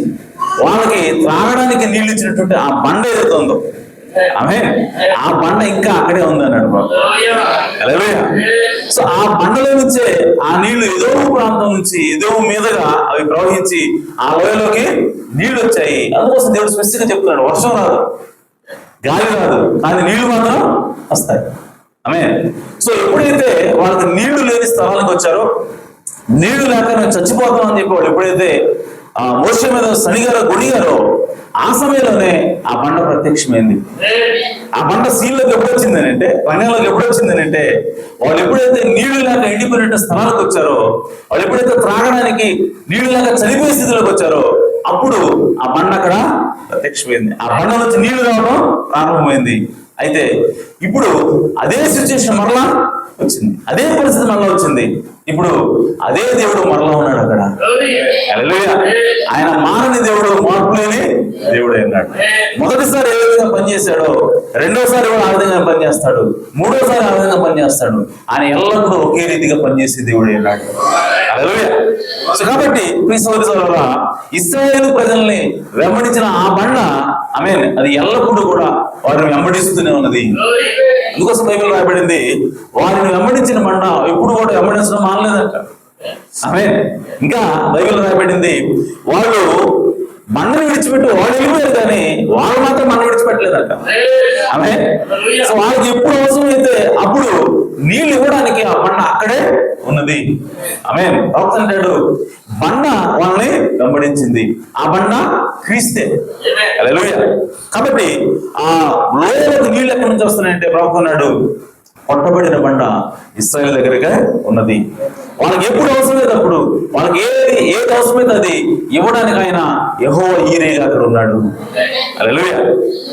వాళ్ళకి త్రాగడానికి నీళ్ళు ఇచ్చినటువంటి ఆ బండ ఏదైతే ఉందో, ఆ బండ ఇంకా అక్కడే ఉంది అన్నాడు బాబు. సో ఆ బండలో నుంచే ఆ నీళ్లు ఏదో ప్రాంతం నుంచి ఏదో మీదగా అవి ప్రవహించి ఆ లోయలోకి నీళ్లు వచ్చాయి. అందుకోసం దేవుడు స్పెసిఫిక్ గా చెప్తున్నాడు, వర్షం రాదు, గాలి రాదు, కానీ నీళ్లు మాత్రం వస్తాయి. సో ఎప్పుడైతే వాళ్ళకి నీళ్లు లేని స్థలానికి వచ్చారో, నీళ్లు లేక మేము చచ్చిపోతాం అని చెప్పి వాళ్ళు ఎప్పుడైతే ఆ మోషే మీద సణిగారో గుడిగారో, ఆ సమయంలోనే ఆ బండ ప్రత్యక్షమైంది. ఆ బండ సీన్లోకి ఎప్పుడు వచ్చిందని అంటే, రంగంలోకి ఎప్పుడు వచ్చిందని అంటే, వాళ్ళు ఎప్పుడైతే నీళ్లు లేక ఎండిపోయిన స్థలానికి వచ్చారో, వాళ్ళు ఎప్పుడైతే త్రాగడానికి నీళ్లు లేక చనిపోయే స్థితిలోకి వచ్చారో, అప్పుడు ఆ బండ అక్కడ ప్రత్యక్షమైంది. ఆ బండ నుంచి నీళ్లు రావడం ప్రారంభమైంది. అయితే ఇప్పుడు అదే సిచ్యువేషన్ మరలా వచ్చింది, అదే పరిస్థితి మరలా వచ్చింది. ఇప్పుడు అదే దేవుడు మరలా ఉన్నాడు అక్కడ. హల్లెలూయా. ఆయన మారని దేవుడు, మార్పు లేని దేవుడు అన్నాడు. మొదటిసారి ఏ విధంగా పనిచేశాడో రెండోసారి కూడా ఆ విధంగా పనిచేస్తాడు, మూడోసారి ఆ విధంగా పనిచేస్తాడు. ఆయన ఎల్లప్పుడూ ఒకే రీతిగా పనిచేసే దేవుడు అన్నాడు. హల్లెలూయా. సో కాబట్టి ప్రియ సోదరి సోదరులారా, ఇశ్రాయేలు ప్రజల్ని వెంబడించిన ఆ బండ అది ఎల్లప్పుడూ కూడా వారిని వెంబడిస్తూనే ఉన్నది. అందుకోసం బైబిల్ రాయబడింది, వారిని వెంబడించిన బండ ఎప్పుడు కూడా వెంబడించడం మానలేదంట. ఇంకా బైబిల్ రాయబడింది, వాళ్ళు బండని విడిచిపెట్టి వాళ్ళు వెళ్ళిపోయారు, కానీ వాళ్ళు మాత్రం బండ విడిచిపెట్టలేదంట. సో వాళ్ళకి ఎప్పుడు అవసరం అయితే అప్పుడు నీళ్ళు ఇవ్వడానికి ఆ బండ అక్కడే ఉన్నది. ప్రవక్త అంటాడు, బండ వాళ్ళని వెంబడించింది, ఆ బండ క్రీస్తే. హల్లెలూయా. కాబట్టి ఆ లోయలకు నీళ్ళు ఎక్కడి నుంచి వస్తున్నాయంటే ప్రవక్త అన్నాడు, కొట్టబడిన బండ ఇశ్రాయేలు దగ్గరగా ఉన్నది. వాళ్ళకి ఎప్పుడు అవసరమైతే అప్పుడు, వాళ్ళకి ఏది అవసరమైతే అది ఇవ్వడానికి ఆయన యెహోవా ఈరేగా అక్కడ ఉన్నాడు. హల్లెలూయా.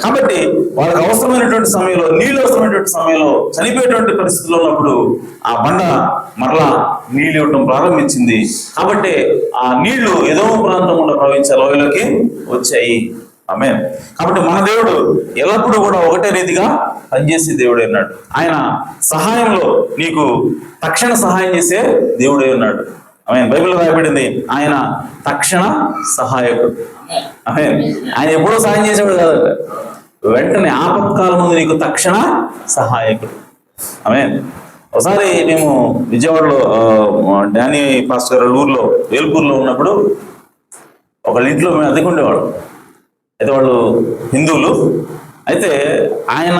కాబట్టి వాళ్ళకి అవసరమైనటువంటి సమయంలో, నీళ్ళు అవసరమైనటువంటి సమయంలో, చనిపోయేటువంటి పరిస్థితుల్లో ఉన్నప్పుడు ఆ బండ మరలా నీళ్ళు ఇవ్వడం ప్రారంభించింది. కాబట్టి ఆ నీళ్లు ఏదో ప్రాంతం గుండా ప్రవహించే లోయలోకి వచ్చాయి. కాబట్టి మన దేవుడు ఎల్లప్పుడూ కూడా ఒకటే రీతిగా పనిచేసే దేవుడే ఉన్నాడు. ఆయన సహాయంలో నీకు తక్షణ సహాయం చేసే దేవుడే ఉన్నాడు. బైబిల్ రాయబడింది, ఆయన తక్షణ సహాయకుడు. ఆయన ఎప్పుడో సహాయం చేసేవాడు కాదట, వెంటనే ఆపత్కాలం ముందు నీకు తక్షణ సహాయకుడు. ఒకసారి మేము విజయవాడలో డానీ పాస్టర్ గారి ఊర్లో వేల్పూర్లో ఉన్నప్పుడు ఒకళ్ళ ఇంట్లో మేము అద్దెకు ఉండేవాడు. అయితే వాళ్ళు హిందువులు. అయితే ఆయన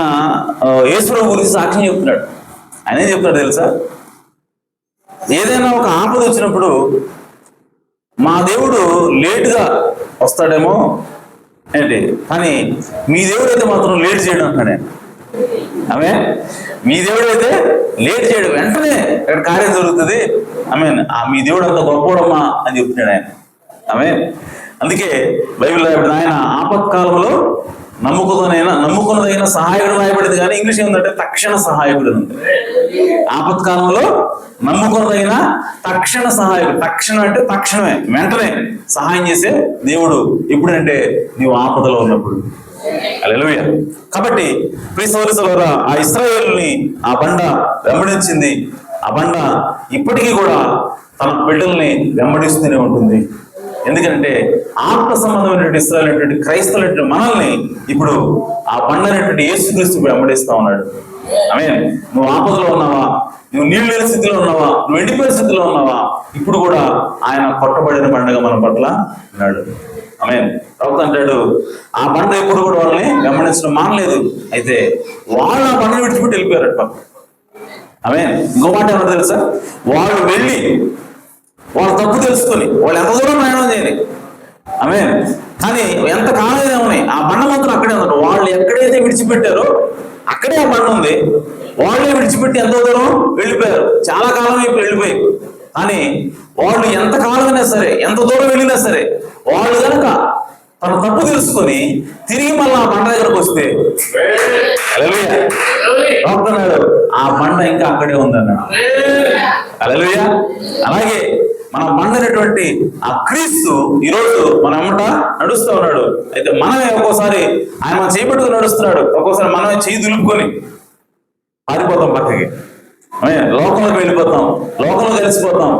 యేసుప్రభు గురించి సాక్ష్యం చెప్తున్నాడు. ఆయన ఏం చెప్తున్నాడు తెలుసా, ఏదైనా ఒక ఆపద వచ్చినప్పుడు మా దేవుడు లేటుగా వస్తాడేమో ఏంటి, కానీ మీ దేవుడు అయితే మాత్రం లేట్ చేయడం అంటున్నాడు ఆయన. మీ దేవుడు అయితే లేట్ చేయడం, వెంటనే ఇక్కడ కార్యం జరుగుతుంది. మీ దేవుడు అంత గొప్పడమ్మా అని చెప్తున్నాడు ఆయన. అందుకే బైబిల్ రాయబడింది, ఆయన ఆపత్కాలంలో నమ్ముకున్నదైన సహాయకుడు రాయబడింది, కానీ ఇంగ్లీష్ ఏముందంటే తక్షణ సహాయకుడు ఉంది. ఆపత్కాలంలో నమ్ముకున్నదైన తక్షణ సహాయకుడు. తక్షణం అంటే తక్షణమే, వెంటనే సహాయం చేసే దేవుడు. ఎప్పుడంటే నీవు ఆపదలో ఉన్నప్పుడు. హల్లెలూయా. కాబట్టి ప్రియ సోదరి సోదరులారా, ఆ ఇశ్రాయేలుని ఆ బండ వెంబడించింది. ఆ బండ ఇప్పటికీ కూడా తన బిడ్డల్ని వెంబడిస్తూనే ఉంటుంది. ఎందుకంటే ఆత్మ సంబంధమైనటువంటి ఇశ్రాయేలు క్రైస్తవులైనటువంటి మనల్ని ఇప్పుడు ఆ బండ అనేటువంటి యేసుక్రీస్తు వెంబడిస్తా ఉన్నాడు. ఆమేన్. నువ్వు ఆపదలో ఉన్నావా, నువ్వు నీళ్ళు లేని స్థితిలో ఉన్నావా, నువ్వు ఎండిపోయిన స్థితిలో ఉన్నావా, ఇప్పుడు కూడా ఆయన కొట్టబడిన బండగా మన పట్ల ఉన్నాడు. ఆమేన్. ప్రవక్త అంటాడు ఆ బండ ఎప్పుడు కూడా వాళ్ళని వెంబడించడం మానలేదు. అయితే వాళ్ళు ఆ బండను విడిచిపెట్టి వెళ్ళిపోయారట. ఆమేన్. ఇంకో మాట ఏమన్నా తెలుసా, వాళ్ళు వెళ్ళి వాళ్ళ తప్పు తెలుసుకొని వాళ్ళు ఎంత దూరం ప్రయాణం చేయాలి. ఆమేన్. కానీ ఎంత కాలం ఉన్నాయి ఆ బండ మాత్రం అక్కడే ఉన్నారు. వాళ్ళు ఎక్కడైతే విడిచిపెట్టారో అక్కడే ఆ బండ ఉంది. వాళ్ళే విడిచిపెట్టి ఎంతో దూరం వెళ్ళిపోయారు. చాలా కాలం ఇప్పుడు వెళ్ళిపోయి. కానీ వాళ్ళు ఎంత కాలమైనా సరే, ఎంత దూరం వెళ్ళినా సరే, వాళ్ళు కనుక తన తప్పు తెలుసుకొని తిరిగి మళ్ళీ ఆ బండ దగ్గరకు వస్తే అన్నాడు ఆ బండ ఇంకా అక్కడే ఉందన్నాడు. హల్లెలూయా. అలాగే మన బండైనటువంటి ఆ క్రీస్తు ఈరోజు మన ఎమ్మట నడుస్తూ ఉన్నాడు. అయితే మనమే ఒక్కోసారి ఆయన మనం చేపట్టుకుని నడుస్తున్నాడు, ఒక్కోసారి మనమే చేయి దులుపుకొని పారిపోతాం పక్కకి. లోకంలోకి వెళ్ళిపోతాం, లోకంలో కలిసిపోతాం.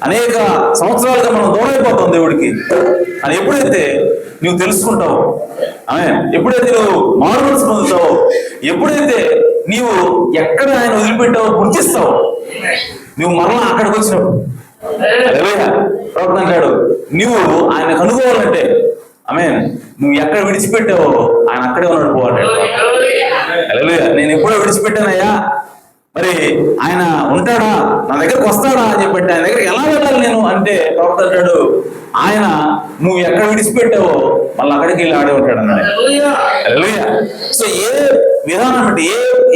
అనేక సంవత్సరాలుగా మనం దూరం అయిపోతాం దేవుడికి. అని ఎప్పుడైతే నువ్వు తెలుసుకుంటావో, ఎప్పుడైతే నువ్వు మారు మనసు పొందుతావో, ఎప్పుడైతే నీవు ఎక్కడ ఆయన వదిలిపెట్టావో గుర్తిస్తావో, నువ్వు మరలా అక్కడికి వచ్చినప్పుడు ప్రవక్త అంటాడు నువ్వు ఆయన కనుగోవాలంటే నువ్వు ఎక్కడ విడిచిపెట్టావో ఆయన అక్కడే ఉన్నాడు పోవాలంటే. నేను ఎప్పుడో విడిచిపెట్టానయ్యా, మరి ఆయన ఉంటాడా, నా దగ్గరకు వస్తాడా అని చెప్పంటే ఆయన దగ్గర ఎలా వెళ్ళాలి నేను అంటే ప్రవక్త అంటాడు ఆయన నువ్వు ఎక్కడ విడిచిపెట్టావో మళ్ళీ అక్కడికి వెళ్ళి ఆడే ఉంటాడు అన్నాడు. సో ఏ విధానం అంటే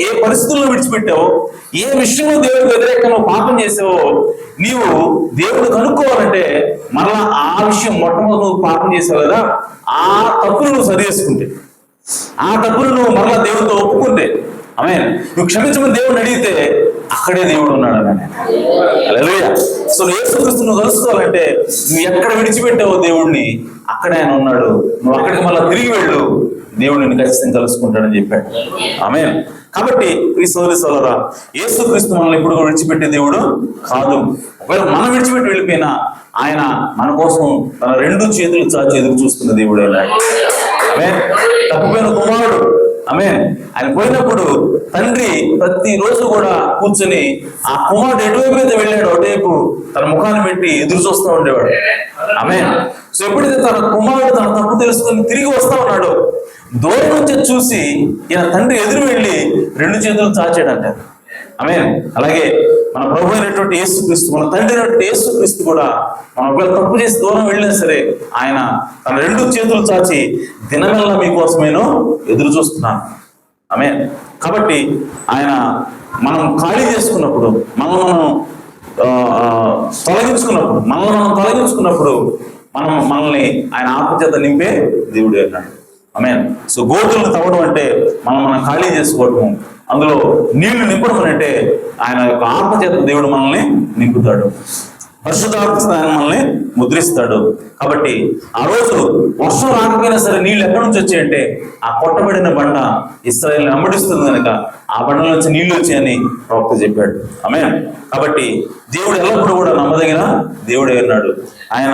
ఏ పరిస్థితుల్లో విడిచిపెట్టావో, ఏ విషయంలో దేవుడికి వ్యతిరేకంగా పాపం చేసావో నీవు దేవుడు కనుక్కోవాలంటే మరలా ఆ విషయం మొట్టమొదటి నువ్వు పాపం చేసావు కదా, ఆ తప్పును నువ్వు సరి చేసుకుంటే, ఆ తప్పును నువ్వు మరలా దేవుడితో ఒప్పుకుంటే, నువ్వు క్షమించమని దేవుడిని అడిగితే అక్కడే దేవుడు ఉన్నాడు అన్నాడు. హల్లెలూయా. సో యేసుక్రీస్తు నువ్వు కలుసుకోవాలంటే నువ్వు ఎక్కడ విడిచిపెట్టావో దేవుడిని అక్కడే ఆయన ఉన్నాడు. నువ్వు అక్కడికి మళ్ళీ తిరిగి వెళ్ళు, దేవుడు నిన్ను ఖచ్చితంగా కలుసుకుంటాడని చెప్పాడు. ఆమేన్. కాబట్టి ఈ సోదరులారా యేసుక్రీస్తు మనల్ని ఇప్పుడు విడిచిపెట్టే దేవుడు కాదు. ఒకవేళ మనం విడిచిపెట్టి వెళ్ళిపోయినా ఆయన మన కోసం తన 2 చేతులు చాచి ఎదురు చూస్తున్న దేవుడు అయినాడు. ఆమేన్. తప్పిపోయిన కుమారుడు ఆయన పోయినప్పుడు తండ్రి ప్రతిరోజు కూడా కూర్చొని ఆ కుమారుడు ఎటువైపు అయితే వెళ్ళాడు అటువైపు తన ముఖాన్ని పెట్టి ఎదురు చూస్తూ ఉండేవాడు. సో ఎప్పుడైతే తన కుమారుడు తన తప్పు తెలుసుకొని తిరిగి వస్తా ఉన్నాడు, దూరం నుంచి చూసి ఈయన తండ్రి ఎదురు వెళ్ళి 2 చేతులు చాచాడంటారు. అలాగే మన ప్రభు అయినటువంటి యేసుక్రీస్తు, మన తండ్రి అయినటువంటి యేసుక్రీస్తు కూడా మనం ఒకవేళ తప్పు చేసి దూరం వెళ్ళినా సరే ఆయన తన 2 చేతులు చాచి దినమెల్లా మీకోసమేనో ఎదురు చూస్తున్నాను. కాబట్టి ఆయన మనం ఖాళీ చేసుకున్నప్పుడు, మనల్ని తొలగించుకున్నప్పుడు మనల్ని ఆయన ఆత్మచేత నింపే దేవుడు అన్నాడు. సో గోతులను తవ్వడం అంటే మనం ఖాళీ చేసుకోవటం, అందులో నీళ్లు నింపడం అంటే ఆయన యొక్క ఆత్మచేత దేవుడు మనల్ని నింపుతాడు, పరిశుద్ధాత్మ ఆయన మనల్ని ముద్రిస్తాడు. కాబట్టి ఆ రోజు వర్షం రాకపోయినా సరే నీళ్లు ఎక్కడి నుంచి వచ్చాయంటే ఆ కొట్టబడిన బండ ఇశ్రాయేలుని వెంబడిస్తుంది కనుక ఆ బండ నుంచి నీళ్లు వచ్చాయని ప్రవక్త చెప్పాడు. కాబట్టి దేవుడు ఎల్లప్పుడూ కూడా నమ్మదగిన దేవుడే అన్నాడు. ఆయన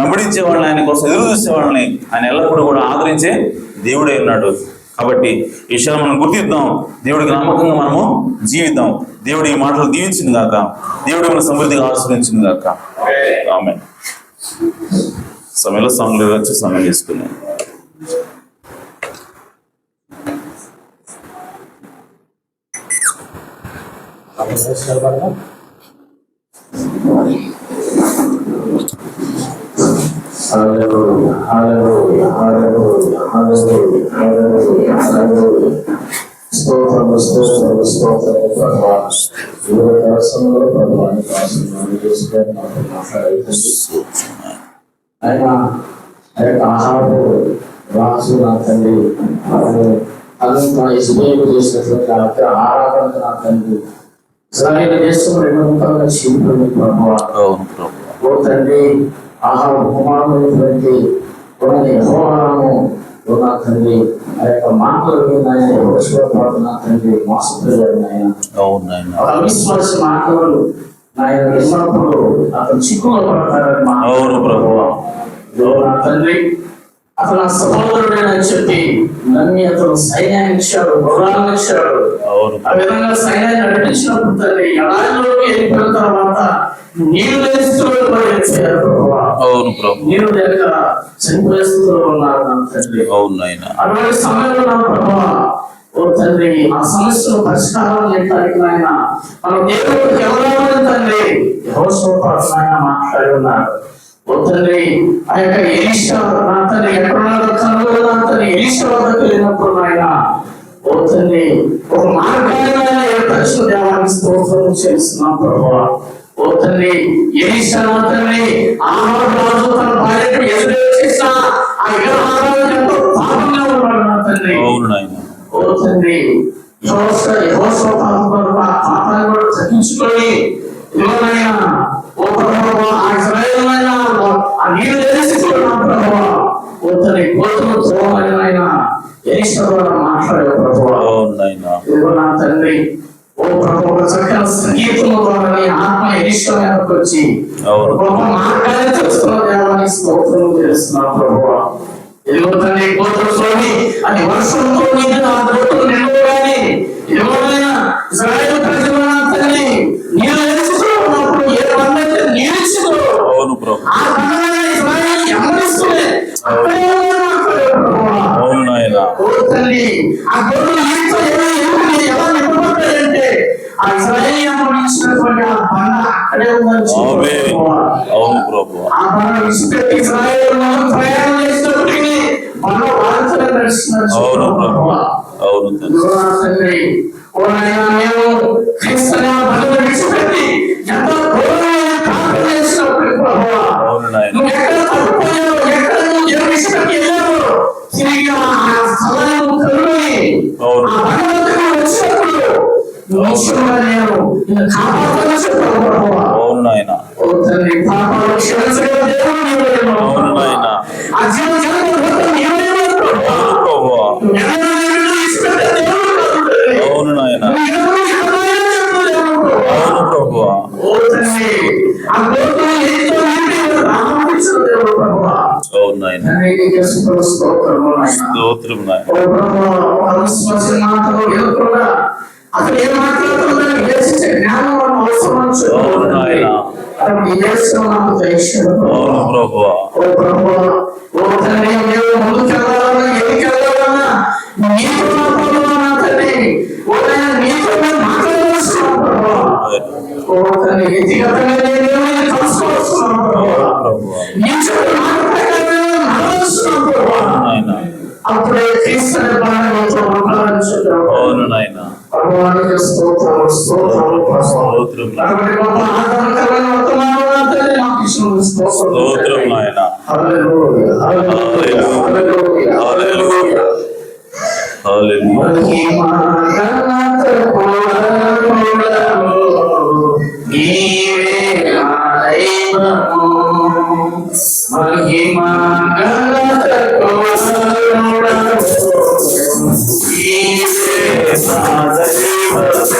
వెంబడించే వాళ్ళని, ఆయన కోసం ఎదురు చూసే వాళ్ళని ఆయన ఎల్లప్పుడూ కూడా ఆదరించే దేవుడే ఉన్నాడు. కాబట్టి ఈ విషయాలు మనం గుర్తిద్దాం, దేవుడికి నమ్మకంగా మనము జీవిద్దాం. దేవుడు ఈ మాటలు దీవించింది గాక, దేవుడు మన సమృద్ధిగా ఆశీర్వదించింది గాక. ఆమేన్. సమయంలో సాంగ్లు వచ్చి సమయం చేసుకున్నాం. Hallelujah, hallelujah, hallelujah, hallelujah, hallelujah, hallelujah. స్తోత్రము స్తోత్రము స్తోత్రము ప్రభువా. ఈ దర్శనంలో ప్రభువాని దాసుని చేసుకొని మాతో మాట్లాడుతుంది. ఆయన ఆ యొక్క ఆహారము రాసు నా తండ్రి అదంతా ఇసుకేపు చేసినటువంటి ఆరాధన నా తండ్రి ఇశ్రాయేలు దేశం 200 శివుడు ప్రభువా. ఓ తండ్రి ఆహారం కుమారుడైనటువంటి యెహోవాను నా తండ్రి ఆ యొక్క మాటలు నా తండ్రి మోసపోయాడు. అవిశ్వాస మాటలు ఆయన ఉన్నప్పుడు అతను చిక్కులో పడతారని మా అవును ప్రభు. నా తండ్రి అతను నా సహోదరుడని చెప్పి నమ్మి అతను సైన్యాన్ని ఇచ్చాడు, గుర్రాలను ఇచ్చాడు. అవును ఆ విధంగా సైన్యాన్ని నడిపించినప్పుడు తండ్రి ఎడారిలోకి వెళ్ళిపోయిన తర్వాత నీరు లేని స్థితిలో పడేసారు ప్రభువా. అవును ప్రభు. నీరు లేక చనిపోయే స్థితిలో ఉన్నారు నా తండ్రి. అవును నాయన. అటువంటి సమయంలో నా ప్రభువా, ఓ తండ్రి ఆ సమస్యలు పరిష్కారం చేయడానికి నాయన మన దేవుడికి ఎవరైనా తండ్రి యెహోషాపాతు నాయన మాట్లాడి ఉన్నారు. ఓ తండ్రి ఆ యొక్క ఎలీషా నా తండ్రి ఎక్కడున్నాడో కనుగొని నా తండ్రి ఎలీషా వద్దకు వెళ్ళినప్పుడు నాయన ఓ తండ్రి ఒక మార్గాన్ని ఏర్పరిచిన దేవానికి స్తోత్రం చేస్తున్నాం ప్రభువా. ఓ తండ్రి ఎలీషా నా తండ్రి ఆహాబు రాజు తన భార్యకు ఎదురు చేసిన ఆ విగ్రహాలను ఎంతో పాపంగా ఉన్నాడు నా తండ్రి. అవును నాయన. ఓ తండ్రి యెహోషాపాతు ఆ పాపాన్ని కూడా తగ్గించుకొని ఇవ్వనైనా ఓ ప్రభువా ఆ ఇశ్రాయేలునైనా ఆ నీరు తెలిసిపోయినా ప్రభువా ఓ తండ్రి గోతులు తోమైనా ఎలీషా ద్వారా మాట్లాడే ప్రభువా. అవును నాయన. ఇదిగో నా తండ్రి ఓ ప్రభు ఒక చక్కని సంగీతం ద్వారా నీ ఆత్మ ఎలీషా మీదకి వచ్చి అవును. గొప్ప మార్గాన్ని తెలుసుకున్న దేవాన్ని స్తోత్రం చేస్తున్నాం ప్రభువా. ఇదిగో తండ్రి గోత్రంలోని అది వర్షంతో నిండిన ఆ గోత్రం నిండుగాని ఇదిగోనైనా ఇశ్రాయేలు ప్రజలు నా తండ్రి నీరు ఉన్నప్పుడు ఏ పండైతే నీరిచ్చిందో అవును ప్రభు. ఆ పండుగ ఇశ్రాయేలు ఎమ్మరిస్తుంది అక్కడే ఉన్నాడు ప్రభువా. అవును నాయన. ఓ తండ్రి ఆ గోత్రం నీటితో ఎలా నింపబడ్డాయంటే ఆ ఇశ్రాయేలు ఎమ్మరించినటువంటి ఆ పండ అక్కడే ఉందని ఆమేన్. ప్రభువా. అవును ప్రభు. ఆ పండ విడిచిపెట్టి ఇశ్రాయేలు ప్రయాణం చేసినప్పటికీ మన వారితో నడుస్తున్నారు అవును ప్రభు. అవును తండ్రి. ఓ నాయనా మేము క్రీస్తుని ఆ బంధువులు విడిచిపెట్టి ఎంతో ఘోరమైన పాపం చేసినప్పుడు ప్రభువా అవును నాయన. నువ్వు ఎక్కడ తప్పిపోయావు, ఎక్కడ నువ్వు దేవుని విడిచిపెట్టి వెళ్ళావు, తిరిగి ఆ స్థలాన్ని నువ్వు కనుగొని అవును. ఆ బంధువులకు వచ్చినప్పుడు మోక్షంగా నేను నిన్ను కాపాడుతానని చెప్పావు ప్రభువా. అవును నాయన. ఓ తండ్రి పాపాలు క్షమించగల దేవుడు నీవే అవును ప్రభువా. నాయన. ఆ జీవ జగత్తు నీవే ప్రభువా. అవును ప్రభు. అవును నాయన. అవును ప్రభు. అవును నాయన. స్తోత్రం నాయన. అతను ఏం మాట్లాడుతుందని ఉద్దేశించే జ్ఞానం మనం అవసరం. అవును నాయన. అవును ప్రభు. ఓ ప్రభువా, ఓ తండ్రి మేము ముందుకు వెళ్ళాలన్నా ఎదికి వెళ్ళాలన్నా నీతో నా ప్రభువా నా తండ్రి ఓ నాయనా నీతో మేము మాట్లాడవలసినాం ప్రభువా. ఓ తండ్రి వ్యక్తిగతంగా నేను కలుసుకోవస్తున్నాం ప్రభువా. నీ చెప్పిన మాట ప్రకారం మేము నడవలసినాం ప్రభువా. నాయన. అప్పుడే క్రీస్తు అనే బాణంతో ఉండాలని చెప్పావు. అవును నాయన. ప్రభువానికి స్తోత్రము స్తోత్రము ప్రభువా. స్తోత్రం నాయన. అటువంటి గొప్ప ఆదరణకరమైన వర్తమానం నా తండ్రి మాకు ఇచ్చిన స్తోత్రం నాయన. హల్లెలూయా హల్లెలూయా హల్లెలూయా హల్లెలూయా. హల్లెలూయా. మహిమ ఘనత పూర్ణము నీవే నా దైవము. మహిమ ఘనత పూర్ణము నీవే నా దైవము.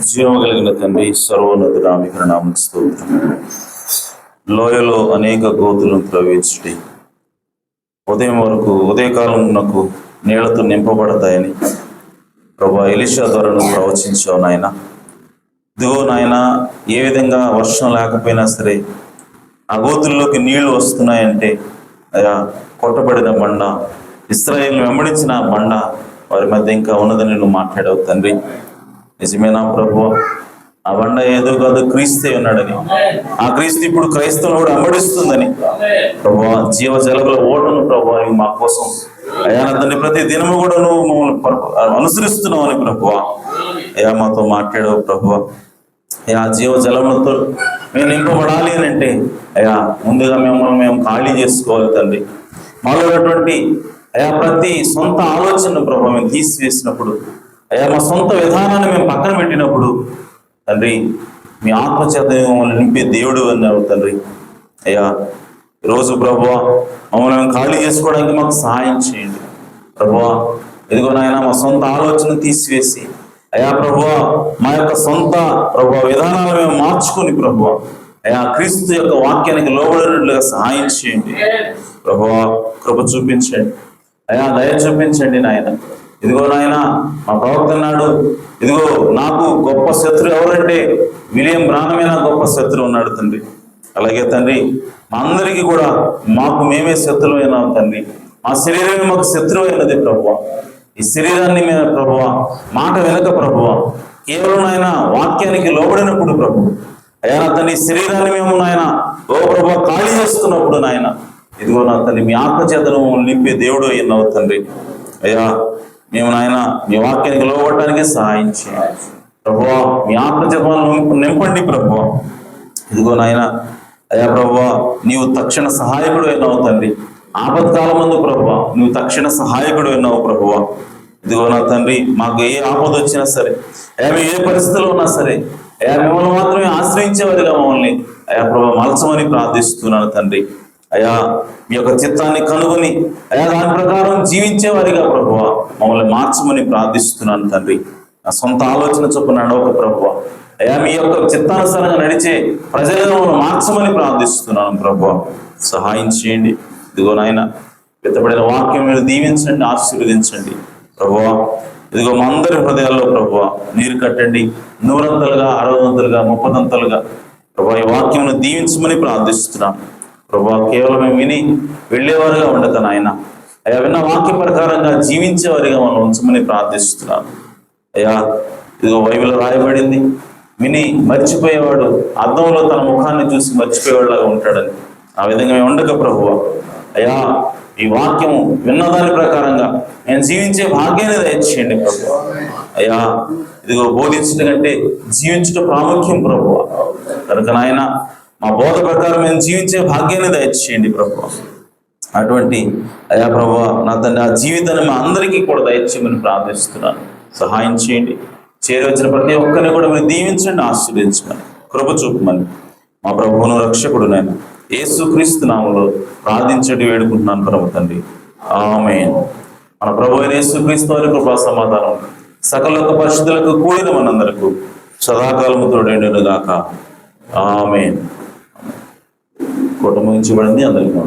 జీవము కలిగిన తండ్రి, సర్వోన్నతుడా మీకు నామముకు స్తోత్రం. లోయలో అనేక గోతులను త్రవ్వించుడి, ఉదయం వరకు ఉదయకాలమునకు నీళ్లతో నింపబడతాయని ప్రభా ఎలీషా ద్వారా నువ్వు ప్రవచించావు నాయన. ఇదిగో నాయన, ఏ విధంగా వర్షం లేకపోయినా సరే ఆ గోతుల్లోకి నీళ్లు వస్తున్నాయంటే అయా కొట్టబడిన బండ, ఇశ్రాయేలును వెంబడించిన బండ వారి మధ్య ఇంకా ఉన్నదని నువ్వు మాట్లాడావు తండ్రి. నిజమేనా ప్రభువా? ఆ బండ ఏదో కాదు, క్రీస్తే ఉన్నాడని, ఆ క్రీస్తు ఇప్పుడు క్రైస్తవులు కూడా వెంబడిస్తుందని ప్రభువా, జీవ జలముల ఓటను ప్రభువా మా కోసం అయా తండ్రి ప్రతి దినము కూడా నువ్వు మమ్మల్ని అనుసరిస్తున్నావు అని ప్రభువా అయా మాతో మాట్లాడావు ప్రభువా. అయా జీవ జలములతో మేము నింపబడాలి అని అంటే అయా ముందుగా మేము ఖాళీ చేసుకోవాలి తండ్రి. మాలో ఉన్నటువంటి అయా ప్రతి సొంత ఆలోచన ప్రభావం మేము తీసివేసినప్పుడు, అయా మా సొంత విధానాన్ని మేము పక్కన పెట్టినప్పుడు తండ్రి, మీ ఆత్మచేత మమ్మల్ని నింపే దేవుడు అన్నావు తండ్రి. అయ్యా ఈరోజు ప్రభువా మమ్మల్ని మేము ఖాళీ చేసుకోవడానికి మాకు సహాయం చేయండి ప్రభువా. ఇదిగో నాయన, మా సొంత ఆలోచన తీసివేసి అయా ప్రభువా మా యొక్క సొంత ప్రభువా విధానాలు మేము మార్చుకుని ప్రభువా అయా క్రీస్తు యొక్క వాక్యానికి లోబడినట్లుగా సహాయం చేయండి ప్రభువా. కృప చూపించండి అయా, దయ చూపించండి నాయన. ఇదిగో నాయన, మా ప్రవక్త అన్నాడు, ఇదిగో నాకు గొప్ప శత్రువు ఎవరంటే విలియం బ్రానమే నాకు గొప్ప శత్రువు ఉన్నాడు తండ్రి. అలాగే తండ్రి, మా అందరికీ కూడా మాకు మేమే శత్రువు అయినాం తండ్రి. మా శరీరమే మాకు శత్రువు అయినది ప్రభువా. ఈ శరీరాన్ని మేము ప్రభువా మాట వెనక ప్రభువా కేవలం నాయన వాక్యానికి లోబడినప్పుడు ప్రభు అయ్యా నా తండ్రి, శరీరాన్ని మేము నాయన ఓ ప్రభువా ఖాళీ చేసుకున్నప్పుడు నాయన ఇదిగో నా తండ్రి మీ ఆత్మచేతను నింపే దేవుడు అయినావు తండ్రి. అయ్యా మేము నాయన మీ వాక్యానికి లోబడటానికి సహాయం చేయాలి ప్రభువా. మీ ఆత్మచేతను నింపండి ప్రభువా. ఇదిగో నాయన అయ్యా ప్రభువా, నీవు తక్షణ సహాయకుడు అయినావు తండ్రి. ఆపత్కాలం ముందు ప్రభువా నువ్వు తక్షణ సహాయకుడు అయినావు ప్రభువా. ఇదిగో నా తండ్రి, మాకు ఏ ఆపద వచ్చినా సరే అయ్యా, మేము ఏ పరిస్థితిలో ఉన్నా సరే అయ్యా మిమ్మల్ని మాత్రమే ఆశ్రయించేవారిగా మమ్మల్ని అయ్యా ప్రభు మలచమని ప్రార్థిస్తున్నాను తండ్రి. అయ్యా మీ యొక్క చిత్తాన్ని కనుగొని అయ్యా దాని ప్రకారం జీవించేవారిగా ప్రభువా మమ్మల్ని మార్చమని ప్రార్థిస్తున్నాను తండ్రి. నా సొంత ఆలోచన చొప్పున నడవక ప్రభువా అయ్యా మీ యొక్క చిత్తానుసారంగా నడిచే ప్రజలను మార్చమని ప్రార్థిస్తున్నాను ప్రభువా. సహాయం చేయండి. ఇదిగో నాయన, పెద్దపడిన వాక్యం మీరు దీవించండి, ఆశీర్వదించండి ప్రభువా. ఇదిగో మా అందరి హృదయాల్లో ప్రభువా నీరు కట్టండి, 100 60 30 ప్రభువా ఈ వాక్యమును దీవించమని ప్రార్థిస్తున్నాను ప్రభువా. కేవలం మేము విని వెళ్ళేవారుగా ఉండక నాయన అయ్యా విన్న వాక్య ప్రకారంగా జీవించేవారిగా మనం ఉంచమని ప్రార్థిస్తున్నాను అయ్యా. ఇదిగో బైబిల్లో రాయబడింది, విని మర్చిపోయేవాడు అద్దంలో తన ముఖాన్ని చూసి మర్చిపోయేవాడులాగా ఉంటాడని. ఆ విధంగా మేము ఉండక ప్రభువా అయ్యా ఈ వాక్యము విన్నదాని ప్రకారంగా నేను జీవించే భాగ్యాన్ని దయచేయండి ప్రభువా. అయ్యా ఇదిగో బోధించడం కంటే జీవించడం ప్రాముఖ్యం ప్రభువా. కనుక నాయన మా బోధ ప్రకారం మేము జీవించే భాగ్యాన్ని దయచేయండి ప్రభువా. అటువంటి అయ్యా ప్రభువా నా తండ్రి ఆ జీవితాన్ని మా అందరికీ కూడా దయచేయమని ప్రార్థిస్తున్నాను. సహాయం చేయండి. చేరి వచ్చిన ప్రతి ఒక్కరిని కూడా మీరు దీవించండి, ఆశీర్వదించమని, కృప చూపమని మా ప్రభువును రక్షకుడు నేను యేసుక్రీస్తు నామములో ప్రార్థించటి వేడుకుంటున్నాను పరమ తండ్రి. ఆమేన్. మన ప్రభు అయిన యేసుక్రీస్తు వారి కృపా సమాధానం సకల పరిశుద్ధులకు కూడిన మనందరకు సదాకాలము తోడేండును గాక. ఆమేన్. కుటుంబించబడింది అందరికీ.